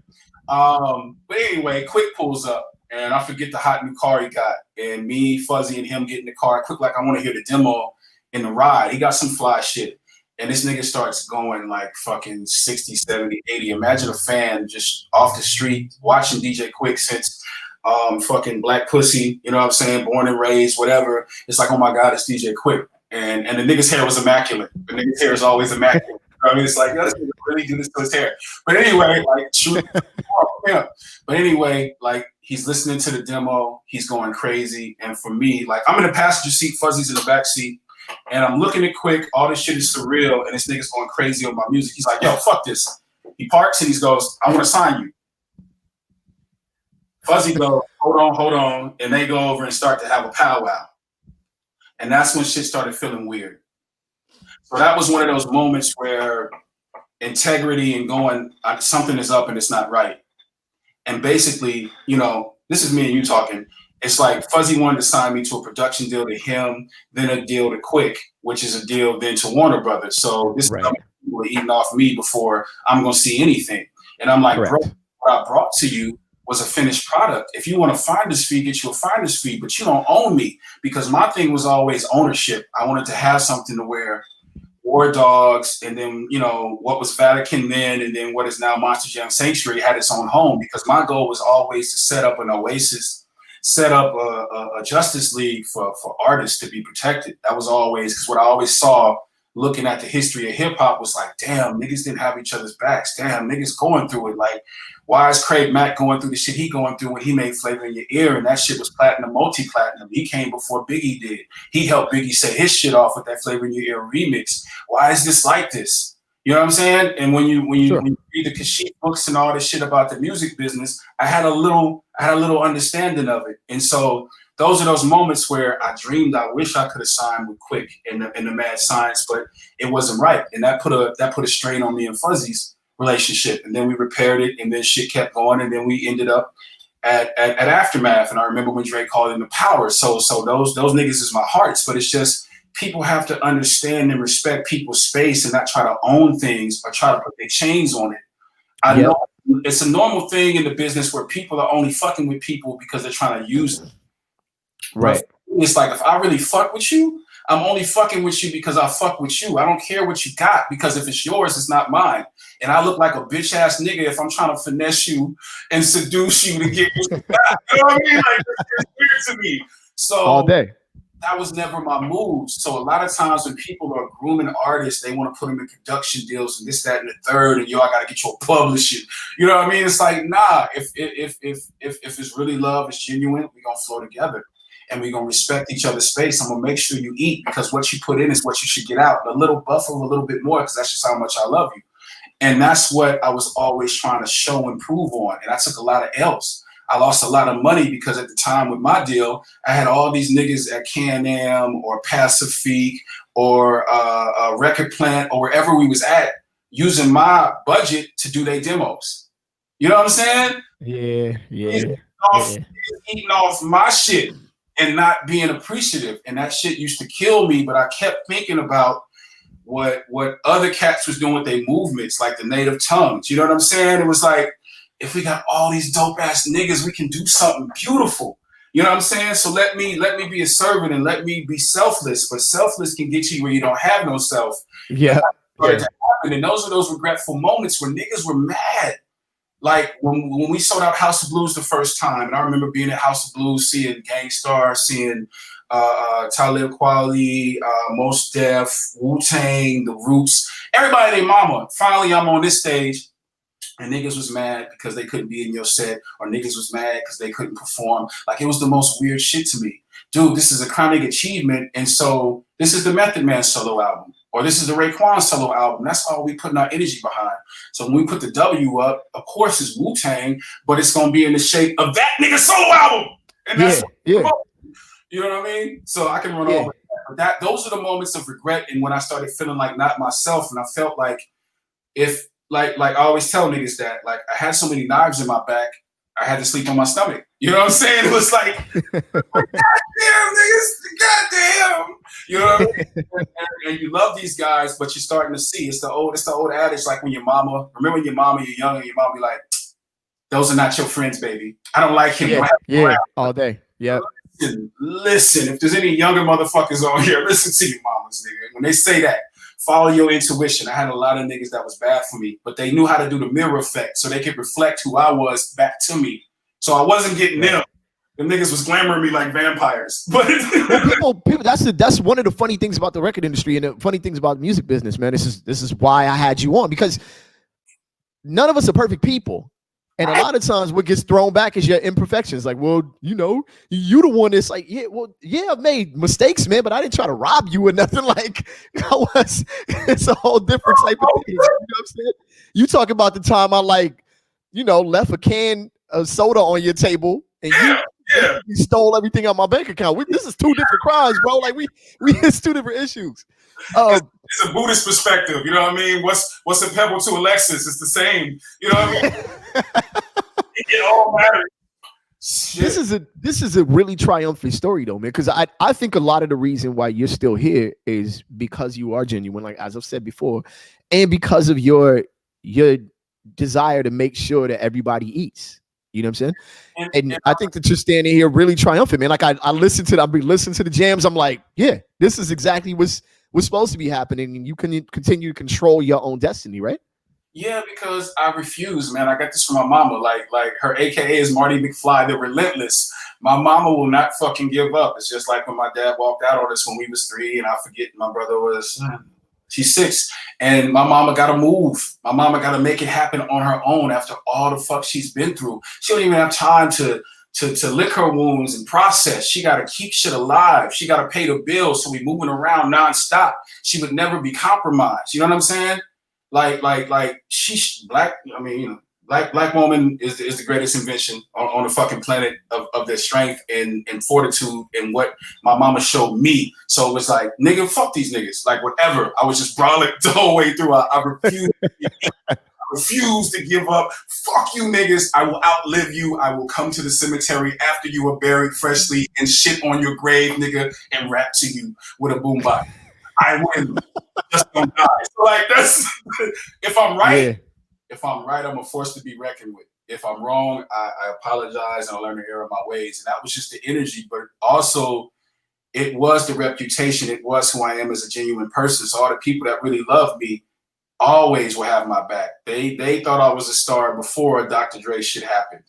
But anyway, Quick pulls up, and I forget the hot new car he got. And me, Fuzzy, and him get in the car. Quick, like, I want to hear the demo in the ride. He got some fly shit. And this nigga starts going like fucking 60, 70, 80. Imagine a fan just off the street watching DJ Quick since fucking Black Pussy, you know what I'm saying? Born and raised, whatever. It's like, oh my God, it's DJ Quick. And the nigga's hair was immaculate. The nigga's hair is always immaculate. You know what I mean? It's like, yo, this nigga really do this to his hair. But anyway, like, shoot. Yeah. But anyway, like, he's listening to the demo. He's going crazy. And for me, like, I'm in the passenger seat. Fuzzy's in the back seat. And I'm looking at Quick. All this shit is surreal. And this nigga's going crazy on my music. He's like, yo, fuck this. He parks and he goes, I want to sign you. Fuzzy goes, hold on. And they go over and start to have a powwow. And that's when shit started feeling weird. So that was one of those moments where integrity and going, something is up and it's not right. And basically, this is me and you talking. It's like Fuzzy wanted to sign me to a production deal to him, then a deal to Quick, which is a deal then to Warner Brothers. So this is people eating off me before I'm going to see anything. And I'm like, bro, what I brought to you was a finished product. If you want a finder's fee, get you a finder's fee, but you don't own me, because my thing was always ownership. I wanted to have something to where War Dogs and then, what was Vatican then and then what is now Monster Jam Sanctuary had its own home, because my goal was always to set up an oasis, set up a Justice League for artists to be protected. That was always, because what I always saw looking at the history of hip hop was like, damn, niggas didn't have each other's backs. Damn, niggas going through it. Like, why is Craig Mack going through the shit he going through when he made Flavor in Your Ear? And that shit was platinum, multi-platinum. He came before Biggie did. He helped Biggie set his shit off with that Flavor in Your Ear remix. Why is this like this? You know what I'm saying? And when you read the Kashif books and all this shit about the music business, I had a little understanding of it. And so those are those moments where I dreamed I wish I could have signed with Quick in the Mad Science, but it wasn't right. And that put a strain on me and Fuzzy's relationship. And then we repaired it, and then shit kept going, and then we ended up at Aftermath. And I remember when Drake called it the Power. So those niggas is my hearts, but it's just people have to understand and respect people's space and not try to own things or try to put their chains on it. I know it's a normal thing in the business where people are only fucking with people because they're trying to use them. Right. But it's like, if I really fuck with you, I'm only fucking with you because I fuck with you. I don't care what you got, because if it's yours, it's not mine. And I look like a bitch ass nigga if I'm trying to finesse you and seduce you to get what you got. You know what I mean? Like, it's weird to me. So all day. That was never my move. So a lot of times when people are grooming artists, they want to put them in production deals and this, that, and the third, and I gotta get you a publishing. You know what I mean? It's like, nah. If it's really love, it's genuine, we gonna flow together, and we gonna respect each other's space. I'm gonna make sure you eat, because what you put in is what you should get out. A little buffer, a little bit more, because that's just how much I love you. And that's what I was always trying to show and prove on. And I took a lot of L's. I lost a lot of money because at the time with my deal, I had all these niggas at Can-Am or Pacifique or Record Plant or wherever we was at using my budget to do their demos. You know what I'm saying? Yeah. Eating off my shit and not being appreciative. And that shit used to kill me, but I kept thinking about what other cats was doing with their movements, like the native tongues. You know what I'm saying? It was like, if we got all these dope ass niggas, we can do something beautiful. You know what I'm saying? So let me be a servant and let me be selfless. But selfless can get you where you don't have no self. Yeah. To happen. And those are those regretful moments where niggas were mad. Like when we sold out House of Blues the first time, and I remember being at House of Blues, seeing Gangstar, seeing Talib Kweli, Mos Def, Wu-Tang, The Roots, everybody and their mama. Finally, I'm on this stage. And niggas was mad because they couldn't be in your set, or niggas was mad because they couldn't perform. Like, it was the most weird shit to me. Dude, this is a crowning achievement, and so this is the Method Man solo album, or this is the Raekwon solo album. That's all we putting our energy behind. So when we put the W up, of course it's Wu-Tang, but it's gonna be in the shape of that nigga solo album. And that's you know what I mean? So I can run over that. But those are the moments of regret, and when I started feeling like not myself, and I felt like if Like I always tell niggas that, like, I had so many knives in my back, I had to sleep on my stomach. You know what I'm saying? It was like, goddamn, niggas, goddamn. You know what I mean? And you love these guys, but you're starting to see, it's the old adage, like when your mama, remember when your mama, you're young, and your mama be like, those are not your friends, baby. I don't like him. All day. Yeah. Listen, if there's any younger motherfuckers on here, listen to your mamas, nigga. When they say that, follow your intuition. I had a lot of niggas that was bad for me, but they knew how to do the mirror effect so they could reflect who I was back to me. So I wasn't getting them. The niggas was glamoring me like vampires. But people, that's one of the funny things about the record industry and the funny things about the music business, man. This is why I had you on, because none of us are perfect people. And a lot of times what gets thrown back is your imperfections. Like, well, you know, you the one that's like, I've made mistakes, man, but I didn't try to rob you or nothing. Like, it's a whole different type of thing. You know what I'm saying? You talk about the time I, like, you know, left a can of soda on your table and you stole everything out my bank account. This is two different crimes, bro. Like, it's two different issues. It's a Buddhist perspective, you know what I mean? What's a pebble to a Lexus? It's the same, you know what I mean? It all matters. This is a really triumphant story, though, man. Because I think a lot of the reason why you're still here is because you are genuine, like as I've said before, and because of your desire to make sure that everybody eats. You know what I'm saying? And I think that you're standing here really triumphant, man. Like I listened to the jams. I'm like, yeah, this is exactly what's supposed to be happening, and you can continue to control your own destiny, right? Yeah, because I refuse, man. I got this from my mama. Like her AKA is Marty McFly, the relentless. My mama will not fucking give up. It's just like when my dad walked out on us when we was 3, and I forget my brother was, she's 6. And my mama got to move. My mama got to make it happen on her own after all the fuck she's been through. She don't even have time to lick her wounds and process. She got to keep shit alive. She got to pay the bills. So we moving around nonstop. She would never be compromised. You know what I'm saying? Like she's black. I mean, you know, black woman is the greatest invention on the fucking planet of their strength and fortitude and what my mama showed me. So it was like, nigga, fuck these niggas. Like, whatever. I was just brawling the whole way through. I refuse to give up. Fuck you niggas. I will outlive you. I will come to the cemetery after you are buried freshly and shit on your grave, nigga, and rap to you with a boombox. I win. Just don't die. So like, that's if I'm right, I'm a force to be reckoned with. If I'm wrong, I apologize and I learn to err of my ways. And that was just the energy, but also it was the reputation. It was who I am as a genuine person. So all the people that really love me always will have my back. They thought I was a star before Dr. Dre shit happened,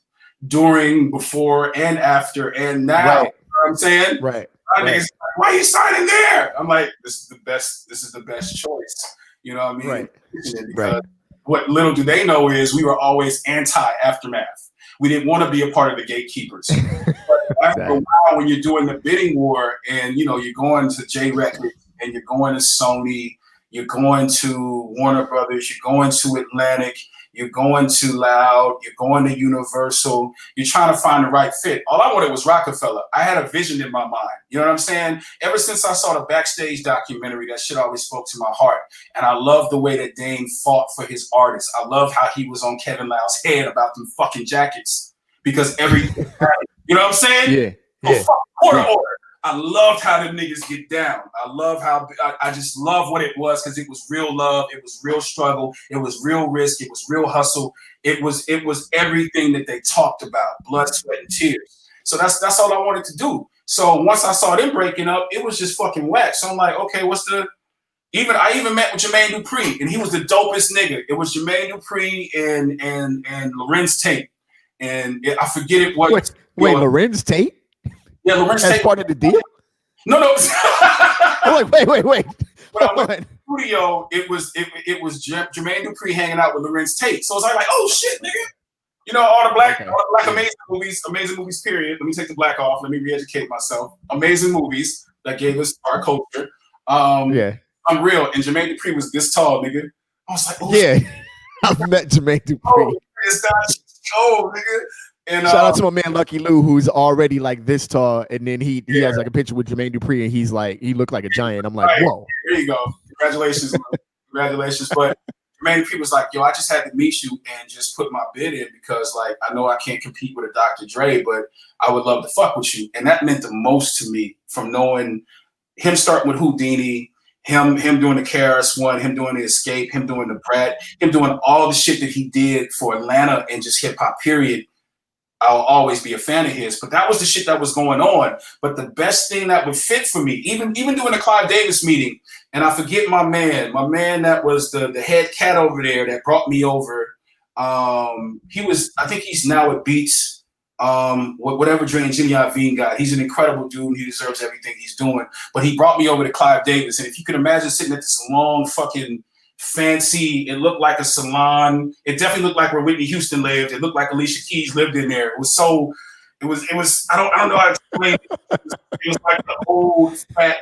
during, before, and after, and now. Right. You know what I'm saying? Right. Niggas like, why are you signing there? I'm like, this is the best. This is the best choice. You know what I mean? Right. Because what little do they know is we were always anti-aftermath. We didn't want to be a part of the gatekeepers. But after a while, when you're doing the bidding war, and you know you're going to J Records and you're going to Sony, you're going to Warner Brothers, you're going to Atlantic, you're going to Loud, you're going to Universal, you're trying to find the right fit. All I wanted was Rockefeller. I had a vision in my mind. You know what I'm saying? Ever since I saw the Backstage documentary, that shit always spoke to my heart. And I love the way that Dame fought for his artists. I love how he was on Kevin Lau's head about them fucking jackets. Because everything, you know what I'm saying? Yeah. Fuck quarter order. I loved how the niggas get down. I love how I just love what it was, because it was real love, it was real struggle, it was real risk, it was real hustle. It was everything that they talked about, blood, sweat, and tears. So that's all I wanted to do. So once I saw them breaking up, it was just fucking whack. So I'm like, okay, I even met with Jermaine Dupri, and he was the dopest nigga. It was Jermaine Dupri and Lorenz Tate, and I forget it was. Wait, Lorenz Tate? Yeah, Lorenz That's Tate. part of the deal? No. I'm like, wait. When I went to the studio, it was Jermaine Dupri hanging out with Lorenz Tate. So it's like, oh shit, nigga. You know, all the black amazing movies, period. Let me take the black off. Let me re-educate myself. Amazing movies that gave us our culture. I'm real. And Jermaine Dupri was this tall, nigga. I was like, oh shit. I've met Jermaine Dupri. Oh, nigga. And shout out to my man Lucky Lou, who's already like this tall, and then he has like a picture with Jermaine Dupri, and he's like, he looked like a giant. I'm like, whoa. There you go. Congratulations. Congratulations. But Jermaine Dupri was like, yo, I just had to meet you and just put my bid in, because like I know I can't compete with a Dr. Dre, but I would love to fuck with you. And that meant the most to me, from knowing him starting with Houdini, him doing the KRS-One, him doing the Escape, him doing the Brat, him doing all the shit that he did for Atlanta and just hip hop, period. I'll always be a fan of his, but that was the shit that was going on. But the best thing that would fit for me, even doing the Clive Davis meeting, and I forget my man that was the head cat over there that brought me over. I think he's now at Beats, whatever Dre and Jimmy Iovine got. He's an incredible dude. He deserves everything he's doing. But he brought me over to Clive Davis, and if you can imagine sitting at this long fucking fancy, it looked like a salon. It definitely looked like where Whitney Houston lived. It looked like Alicia Keys lived in there. It was I don't know how to explain it. It was like the old fat,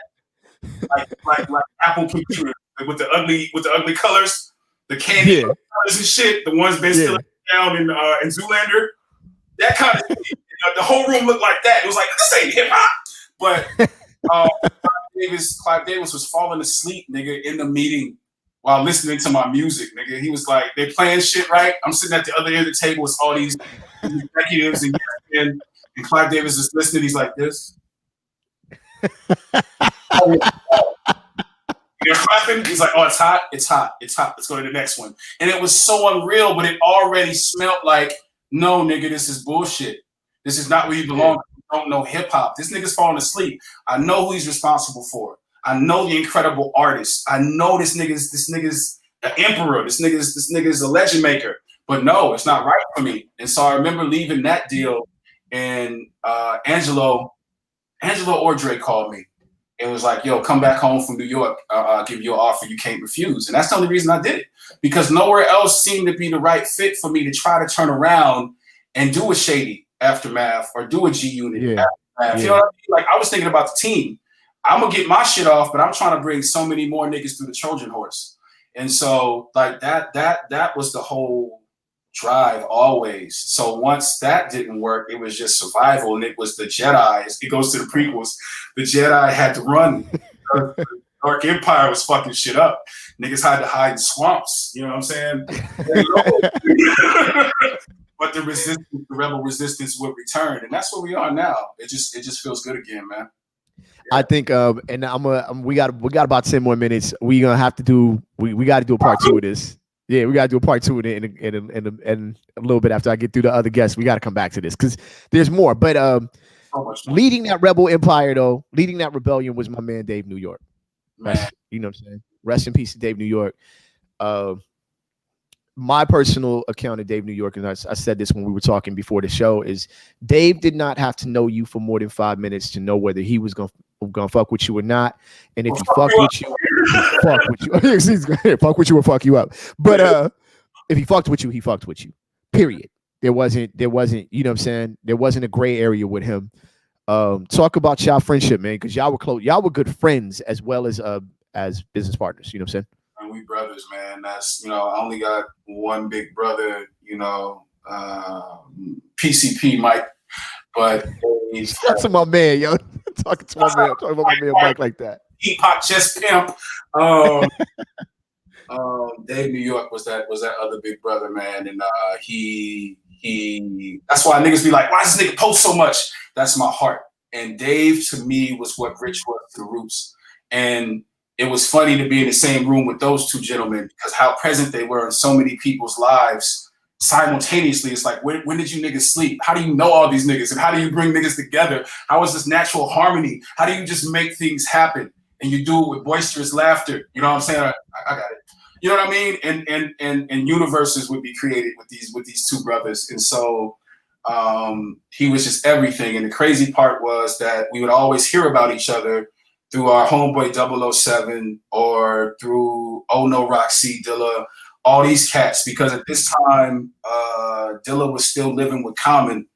like Apple computer with the ugly colors, the candy colors and shit. The ones been still down in Zoolander. That kind of thing. The whole room looked like that. It was like, this ain't hip hop. But Clive Davis was falling asleep, nigga, in the meeting while listening to my music, nigga. He was like, they playing shit, right? I'm sitting at the other end of the table with all these executives and Clive Davis is listening. He's like this. You're clapping. He's like, oh, it's hot. It's hot. It's hot. Let's go to the next one. And it was so unreal, but it already smelled like, no, nigga, this is bullshit. This is not where you belong. You don't know hip hop. This nigga's falling asleep. I know who he's responsible for. I know the incredible artist. I know this nigga's the emperor. This nigga's a legend maker. But no, it's not right for me. And so I remember leaving that deal, and Angelo or Dre called me and was like, yo, come back home from New York. I'll give you an offer you can't refuse. And that's the only reason I did it, because nowhere else seemed to be the right fit for me to try to turn around and do a Shady Aftermath or do a G Unit Aftermath. You know what I mean? Like, I was thinking about the team. I'm gonna get my shit off, but I'm trying to bring so many more niggas through the Trojan horse. And so like that was the whole drive always. So once that didn't work, it was just survival, and it was the Jedi. It goes to the prequels. The Jedi had to run. The Dark Empire was fucking shit up. Niggas had to hide in swamps. You know what I'm saying? But the rebel resistance would return, and that's where we are now. It just feels good again, man. I think, and we got about 10 more minutes. We got to do a part 2 of this. Yeah, we got to do a part 2 in a little bit after I get through the other guests. We got to come back to this because there's more. But So much more. Leading that rebel empire, though, leading that rebellion was my man Dave New York. Man. You know what I'm saying? Rest in peace to Dave New York. My personal account of Dave New York, and I said this when we were talking before the show, is Dave did not have to know you for more than 5 minutes to know whether he was gonna fuck with you or not. And if he fucked with you, he fucked with you. He's gonna fuck with you or fuck you up. But if he fucked with you, he fucked with you. Period. There wasn't, you know what I'm saying? There wasn't a gray area with him. Talk about y'all friendship, man, because y'all were close. Y'all were good friends as well as business partners. You know what I'm saying? And we brothers, man. That's, you know, I only got one big brother, you know, PCP Mike, but that's my man, yo. Talking about my man Mike like that. Heat Pop Chest Pimp. Dave New York was that other big brother, man, and he that's why niggas be like, why does this nigga post so much? That's my heart. And Dave to me was what Rich was to Roots. And it was funny to be in the same room with those two gentlemen because how present they were in so many people's lives simultaneously. It's like, when did you niggas sleep? How do you know all these niggas? And how do you bring niggas together? How is this natural harmony? How do you just make things happen? And you do it with boisterous laughter. You know what I'm saying? I got it. You know what I mean? And universes would be created with these two brothers. And so he was just everything. And the crazy part was that we would always hear about each other through our homeboy 007 or through Oh No Roxy, Dilla, all these cats, because at this time, Dilla was still living with Common,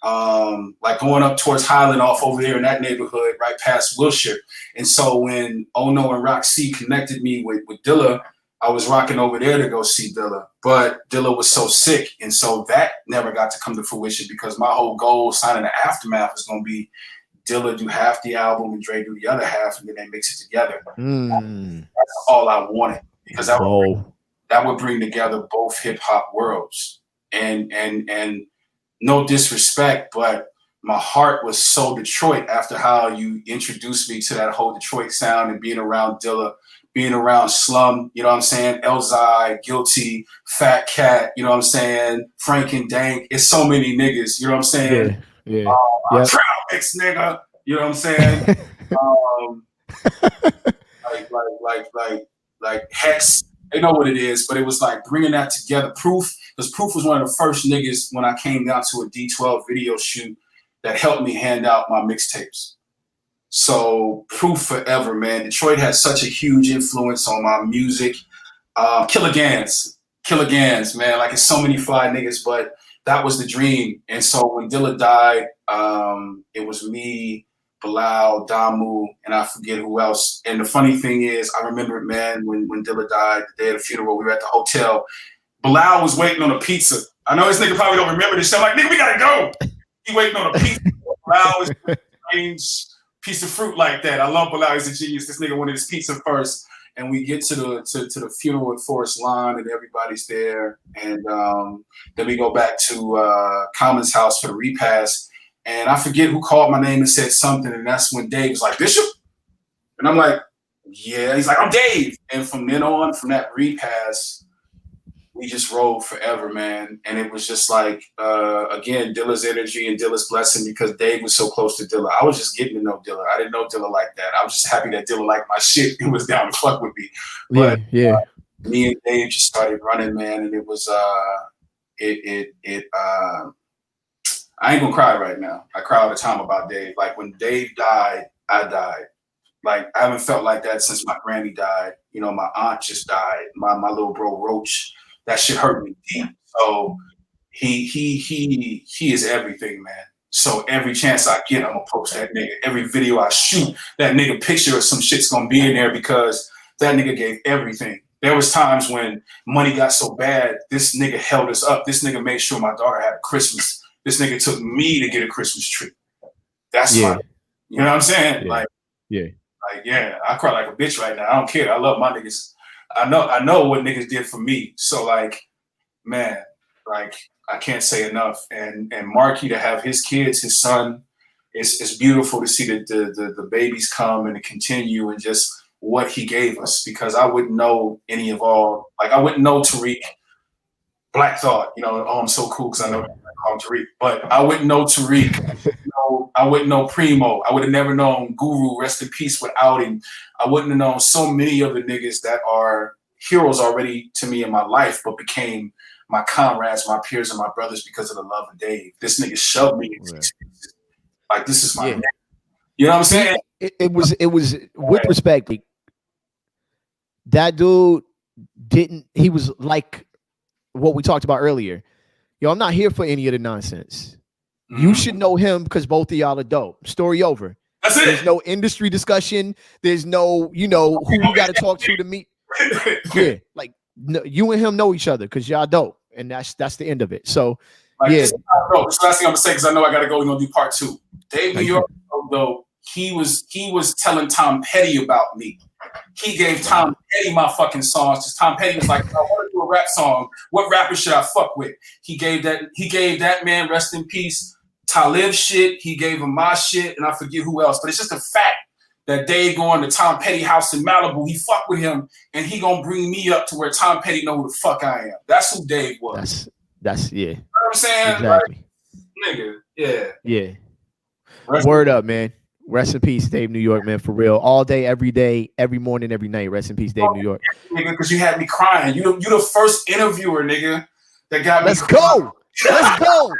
like going up towards Highland off over there in that neighborhood, right past Wilshire. And so when Oh No and Roxy connected me with Dilla, I was rocking over there to go see Dilla. But Dilla was so sick, and so that never got to come to fruition because my whole goal signing the Aftermath was going to be Dilla do half the album and Dre do the other half, and then they mix it together. That's all I wanted because that would bring together both hip hop worlds. And no disrespect, but my heart was so Detroit after how you introduced me to that whole Detroit sound and being around Dilla, being around Slum, you know what I'm saying? Elzai, Guilty, Fat Cat, you know what I'm saying? Frank and Dank. It's so many niggas, you know what I'm saying? Yeah. Trail mix, nigga. You know what I'm saying? like Hex. They know what it is, but it was like bringing that together. Proof, because Proof was one of the first niggas when I came down to a D12 video shoot that helped me hand out my mixtapes. So Proof forever, man. Detroit had such a huge influence on my music. Killer Gans, man. Like it's so many fly niggas, but that was the dream. And so when Dilla died, it was me, Bilal, Damu, and I forget who else. And the funny thing is, I remember it, man, when Dilla died, the day of the funeral, we were at the hotel. Bilal was waiting on a pizza. I know this nigga probably don't remember this shit. I'm like, nigga, we gotta go. He waiting on a pizza. Bilal was a strange piece of fruit like that. I love Bilal. He's a genius. This nigga wanted his pizza first. And we get to the funeral at Forest Lawn, and everybody's there. And then we go back to Common's house for the repast. And I forget who called my name and said something. And that's when Dave was like, Bishop? And I'm like, yeah. He's like, I'm Dave. And from then on, from that repast, we just rolled forever, man. And it was just like, again, Dilla's energy and Dilla's blessing because Dave was so close to Dilla. I was just getting to know Dilla. I didn't know Dilla like that. I was just happy that Dilla liked my shit and was down to fuck with me. But me and Dave just started running, man. And it was, I ain't gonna cry right now. I cry all the time about Dave. Like when Dave died, I died. Like I haven't felt like that since my granny died. You know, my aunt just died. My little bro Roach. That shit hurt me deep. So he is everything, man. So every chance I get, I'm gonna post that nigga. Every video I shoot, that nigga picture of some shit's gonna be in there because that nigga gave everything. There was times when money got so bad, this nigga held us up. This nigga made sure my daughter had a Christmas. This nigga took me to get a Christmas tree. That's my, you know what I'm saying? I cry like a bitch right now. I don't care. I love my niggas. I know what niggas did for me. So like, man, like I can't say enough. And Marky to have his kids, his son, it's beautiful to see the babies come and to continue and just what he gave us because I wouldn't know any of all. Like I wouldn't know Tariq. Black Thought, you know, oh, I'm so cool because I know I call him Tariq, but I wouldn't know Tariq, know Primo. I would have never known Guru, rest in peace, without him. I wouldn't have known so many of the niggas that are heroes already to me in my life, but became my comrades, my peers, and my brothers because of the love of Dave. This nigga shoved me into these spaces. Like, this is my man. You know what I'm saying? It was with respect. That dude he was like what we talked about earlier. Yo, I'm not here for any of the nonsense. You should know him because both of y'all are dope. Story over. That's it. There's no industry discussion. There's no, who we got to talk to meet. Yeah, like you and him know each other because y'all dope, and that's the end of it. So, like, this is the last thing I'm gonna say because I know I gotta go. We're gonna do part 2. Dave New York, though, he was telling Tom Petty about me. He gave Tom Petty my fucking songs because Tom Petty was like, I want to do a rap song. What rapper should I fuck with? He gave that man, rest in peace, Talib shit. He gave him my shit, and I forget who else. But it's just a fact that Dave going to Tom Petty house in Malibu, he fuck with him, and he gonna bring me up to where Tom Petty know who the fuck I am. That's who Dave was. That's yeah. You know what I'm saying? Exactly. Like, nigga, yeah. Word up, man. Rest in peace, Dave New York, man, for real. All day, every day, every morning, every night. Rest in peace, Dave New York. Nigga, because you had me crying. You the first interviewer, nigga, that got me. Let's go. Let's go.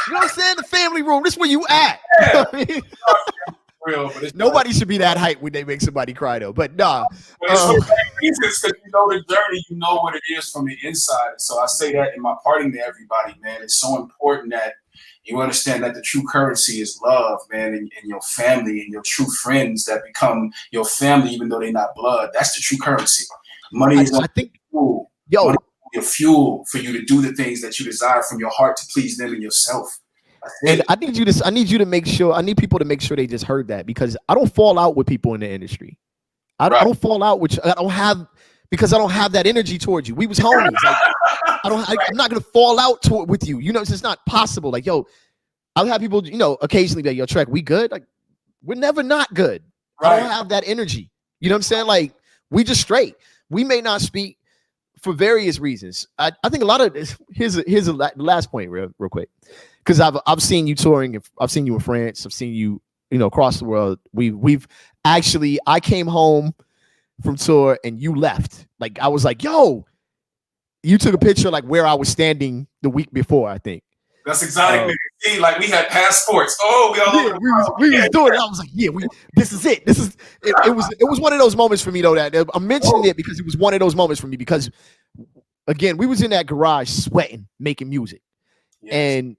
You know what I'm saying? The family room. This is where you at. Yeah. You know what I mean? Real, but nobody should be that hype when they make somebody cry, though. But nah. But it's for the reasons, because you know the journey, you know what it is from the inside. And so I say that in my parting to everybody, man. It's so important that you understand that the true currency is love, man, and your family and your true friends that become your family, even though they're not blood. That's the true currency. Money is fuel. Money is your fuel for you to do the things that you desire from your heart to please them and yourself. And I need you to make sure. I need people to make sure they just heard that, because I don't fall out with people in the industry. I don't fall out with you. I don't have that energy towards you. We was homies. Like, I'm not gonna fall out with you. You know, it's just not possible. Like, yo, I'll have people, occasionally be like, yo, Trek, we good? Like, we're never not good. Right. I don't have that energy. You know what I'm saying? Like, we just straight. We may not speak for various reasons. I think a lot of this, here's the last point real quick. Because I've seen you touring, I've seen you in France, I've seen you, across the world. We've actually, I came home from tour and you left. Like, I was like, yo, you took a picture like where I was standing the week before, I think. That's exotic, nigga. See, like, we had passports. Oh, we all over. We was doing it. I was like, yeah, this is it. It was one of those moments for me, though, that I'm mentioning it because it was one of those moments for me, because again, we was in that garage sweating, making music. Yes. And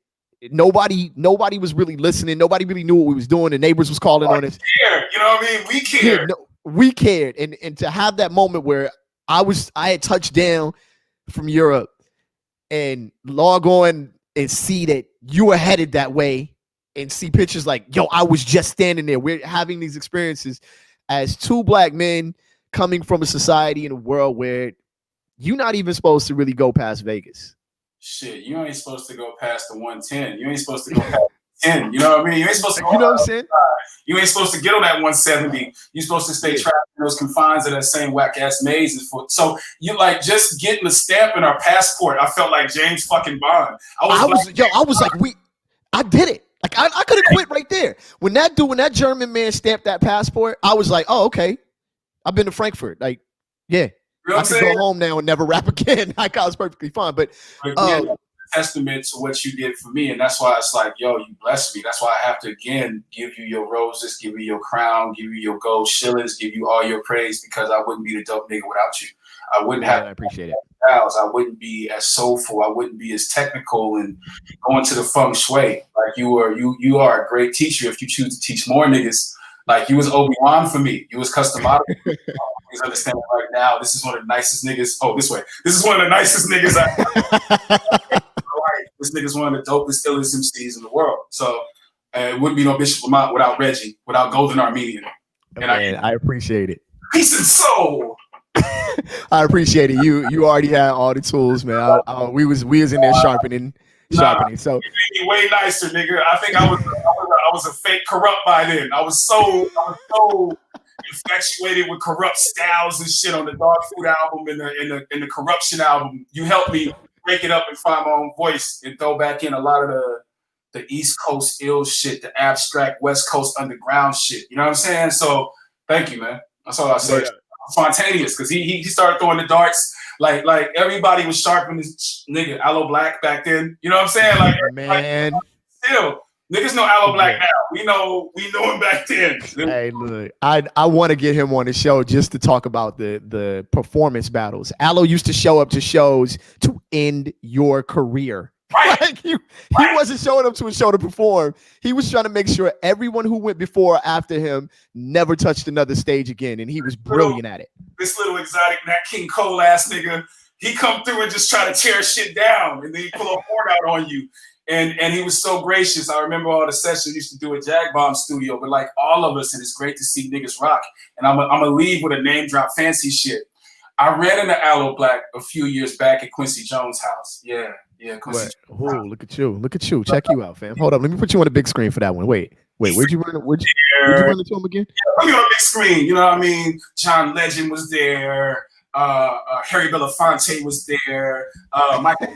nobody was really listening. Nobody really knew what we was doing. The neighbors was calling on us. You know what I mean? We cared. Yeah, we cared. And to have that moment where I had touched down from Europe and log on and see that you were headed that way, and see pictures like, yo, I was just standing there. We're having these experiences as two black men coming from a society in a world where you're not even supposed to really go past Vegas. Shit, you ain't supposed to go past the 110. You ain't supposed to go past 10. You know what I mean? You ain't supposed to go. You know what I'm saying? You ain't supposed to get on that 170. You're supposed to stay trapped in those confines of that same whack ass maze. So you like just getting the stamp in our passport. I felt like James fucking Bond. I was like, I did it. Like, I could have quit right there. When that German man stamped that passport, I was like, oh, okay. I've been to Frankfurt. Like, yeah. You know I can go home now and never rap again. Like, I was perfectly fine. But testament to what you did for me, and that's why it's like, yo, you blessed me. That's why I have to again give you your roses, give you your crown, give you your gold shillings, give you all your praise, because I wouldn't be the dope nigga without you. I wouldn't have. I appreciate it. I wouldn't be as soulful. I wouldn't be as technical and going to the feng shui. Like, you are a great teacher if you choose to teach more niggas. Like, you was Obi-Wan for me. You was custom model. Please understand right now, this is one of the nicest niggas. Oh, this way. This is one of the nicest niggas This nigga's one of the dopest, illest MCs in the world. So it wouldn't be no Bishop Lamont without Reggie, without Golden Armenian. And I appreciate it. Peace and soul. I appreciate it. You already had all the tools, man. We was in there sharpening. So you made me way nicer, nigga. I think I was a fake corrupt by then. I was so infatuated with corrupt styles and shit on the Dog Food album and the Corruption album. You helped me break it up and find my own voice and throw back in a lot of the East Coast ill shit, the abstract West Coast underground shit. You know what I'm saying? So thank you, man. That's all I say. Spontaneous, because he started throwing the darts like everybody was sharpening this nigga Aloe Black back then. You know what I'm saying? Like, man, still niggas know Aloe Black now. We know him back then. Hey, look, I want to get him on the show just to talk about the performance battles. Aloe used to show up to shows to end your career. Right. Like he wasn't showing up to a show to perform. He was trying to make sure everyone who went before or after him never touched another stage again, and he was brilliant at it. This little exotic Nat King Cole ass nigga, he come through and just try to tear shit down, and then he pull a horn out on you. And he was so gracious. I remember all the sessions he used to do at Jag Bomb Studio, but like all of us, and it's great to see niggas rock. And I'm gonna leave with a name drop fancy shit. I ran into Aloe Black a few years back at Quincy Jones' house. Yeah, Quincy. Oh, look at you. Check you out, fam. Hold up, let me put you on the big screen for that one. Wait, where'd you run into him again? Yeah, put me on the big screen. You know what I mean? John Legend was there. Harry Belafonte was there. Michael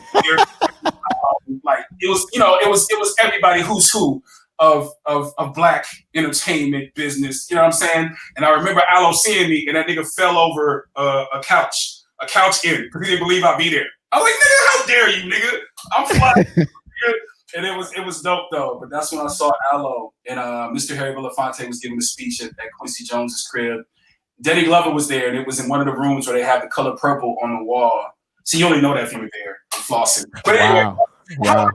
like it was everybody who's who of black entertainment business. You know what I'm saying? And I remember Aloe seeing me, and that nigga fell over a couch in because he didn't believe I'd be there. I was like, nigga, how dare you, nigga? I'm flying. And it was dope though. But that's when I saw Aloe, and Mr. Harry Belafonte was giving a speech at Quincy Jones's crib. Denny Glover was there, and it was in one of the rooms where they have the color purple on the wall. So you only know that if you were there, flossing. But anyway, wow.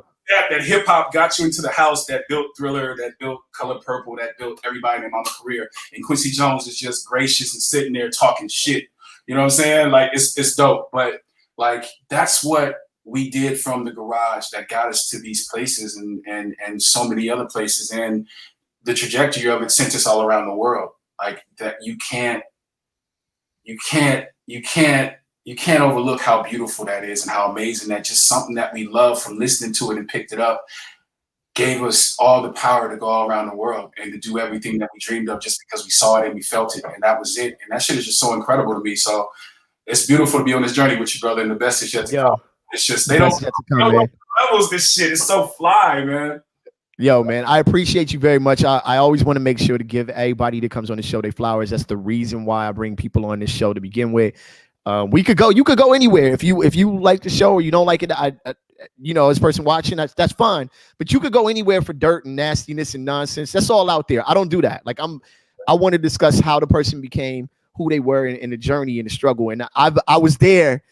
That hip hop got you into the house that built Thriller, that built Color Purple, that built everybody in their mama career. And Quincy Jones is just gracious and sitting there talking shit. You know what I'm saying? Like it's dope. But like that's what we did from the garage that got us to these places and so many other places. And the trajectory of it sent us all around the world. Like that you can't overlook how beautiful that is and how amazing that just something that we love from listening to it and picked it up gave us all the power to go all around the world and to do everything that we dreamed of just because we saw it and we felt it, and that was it. And that shit is just so incredible to me. So it's beautiful to be on this journey with you, brother, and the best is yet to come. It's just they don't know levels this shit. It's so fly, man. Yo, man, I appreciate you very much. I always want to make sure to give everybody that comes on the show their flowers. That's the reason why I bring people on this show to begin with. You could go anywhere. If you like the show or you don't like it, as a person watching, that's fine. But you could go anywhere for dirt and nastiness and nonsense. That's all out there. I don't do that. Like I want to discuss how the person became who they were in the journey and the struggle. And I was there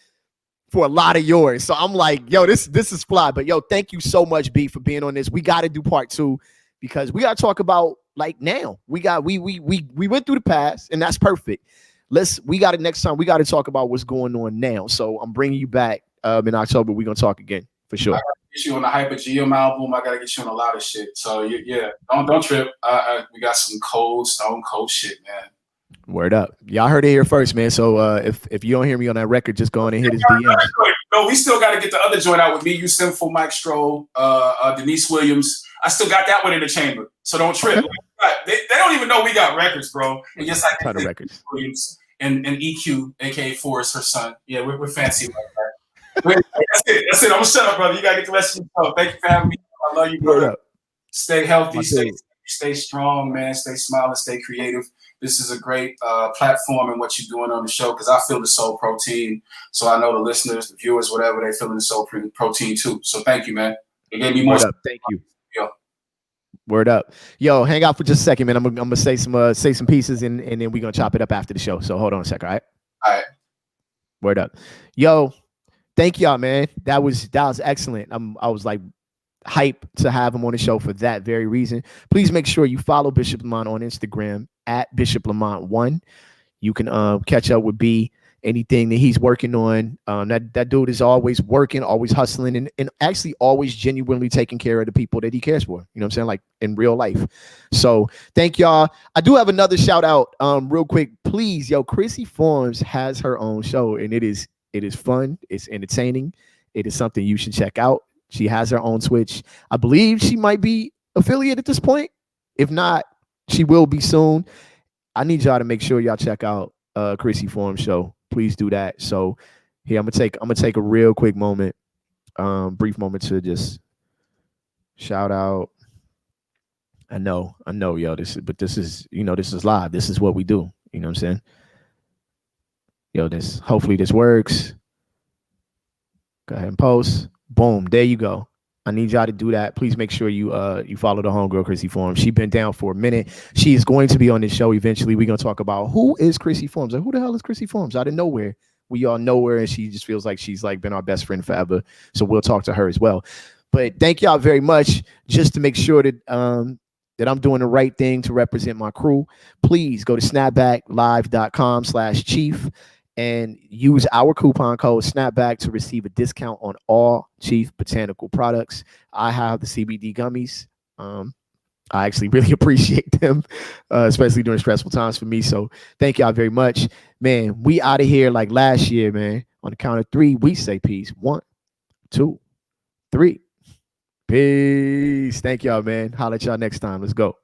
for a lot of yours. So I'm like, yo, this is fly. But yo, thank you so much, B, for being on this. We got to do part 2 because we got to talk about like now. We went through the past, and that's perfect. We got it next time. We got to talk about what's going on now. So I'm bringing you back in October. We're going to talk again for sure. I got to get you on the Hyper GM album. I got to get you on a lot of shit. So yeah, don't trip. We got some stone cold shit, man. Word up. Y'all heard it here first, man. So if you don't hear me on that record, just go on and hit his DMs. No, we still got to get the other joint out with me, You Sinful, Mike Stroh, Denise Williams. I still got that one in the chamber. So don't trip. Okay. They don't even know we got records, bro. And yes, I ton of records. Williams and EQ, aka Forrest, her son. Yeah, we're fancy like that. That's it. I'm gonna shut up, brother. You gotta get the rest of your show. Thank you for having me. I love you, brother. Stay healthy, stay strong, man. Stay smiling, stay creative. This is a great platform and what you're doing on the show because I feel the soul protein. So I know the listeners, the viewers, whatever, they feeling the soul protein too. So thank you, man. It gave me more. Thank you. Yo. Word up. Yo, hang out for just a second, man. I'm gonna say some pieces and then we're gonna chop it up after the show. So hold on a second, all right? All right. Word up. Yo, thank y'all, man. That was excellent. I was like hype to have him on the show for that very reason. Please make sure you follow Bishop Lamont on Instagram at Bishop Lamont 1. You can catch up with B, anything that he's working on. That dude is always working, always hustling, and actually always genuinely taking care of the people that he cares for. You know what I'm saying? Like in real life. So thank y'all. I do have another shout out real quick. Please, yo, Chrissy Forms has her own show, and it is fun. It's entertaining. It is something you should check out. She has her own Twitch. I believe she might be affiliated at this point. If not, she will be soon. I need y'all to make sure y'all check out Chrissy Forms show. Please do that. So here I'm gonna take a real quick moment, brief moment to just Shout out. I know, yo. This is, this is live. This is what we do. You know what I'm saying? Yo, hopefully this works. Go ahead and post. Boom. There you go. I need y'all to do that. Please make sure you follow the homegirl Chrissy Forms. She's been down for a minute. She is going to be on this show eventually. We're gonna talk about who is Chrissy Forms. Like, who the hell is Chrissy Forms? Out of nowhere. We all know her, and she just feels like she's like been our best friend forever. So we'll talk to her as well. But thank y'all very much. Just to make sure that that I'm doing the right thing to represent my crew, please go to snapbacklive.com/chief and use our coupon code snapback to receive a discount on all Chief Botanical products. I have the CBD gummies. I actually really appreciate them, especially during stressful times for me. So thank y'all very much, man. We out of here like last year, man. On the count of 3, we say peace. 1, 2, 3. Peace. Thank y'all, man. Holla at y'all next time. Let's go.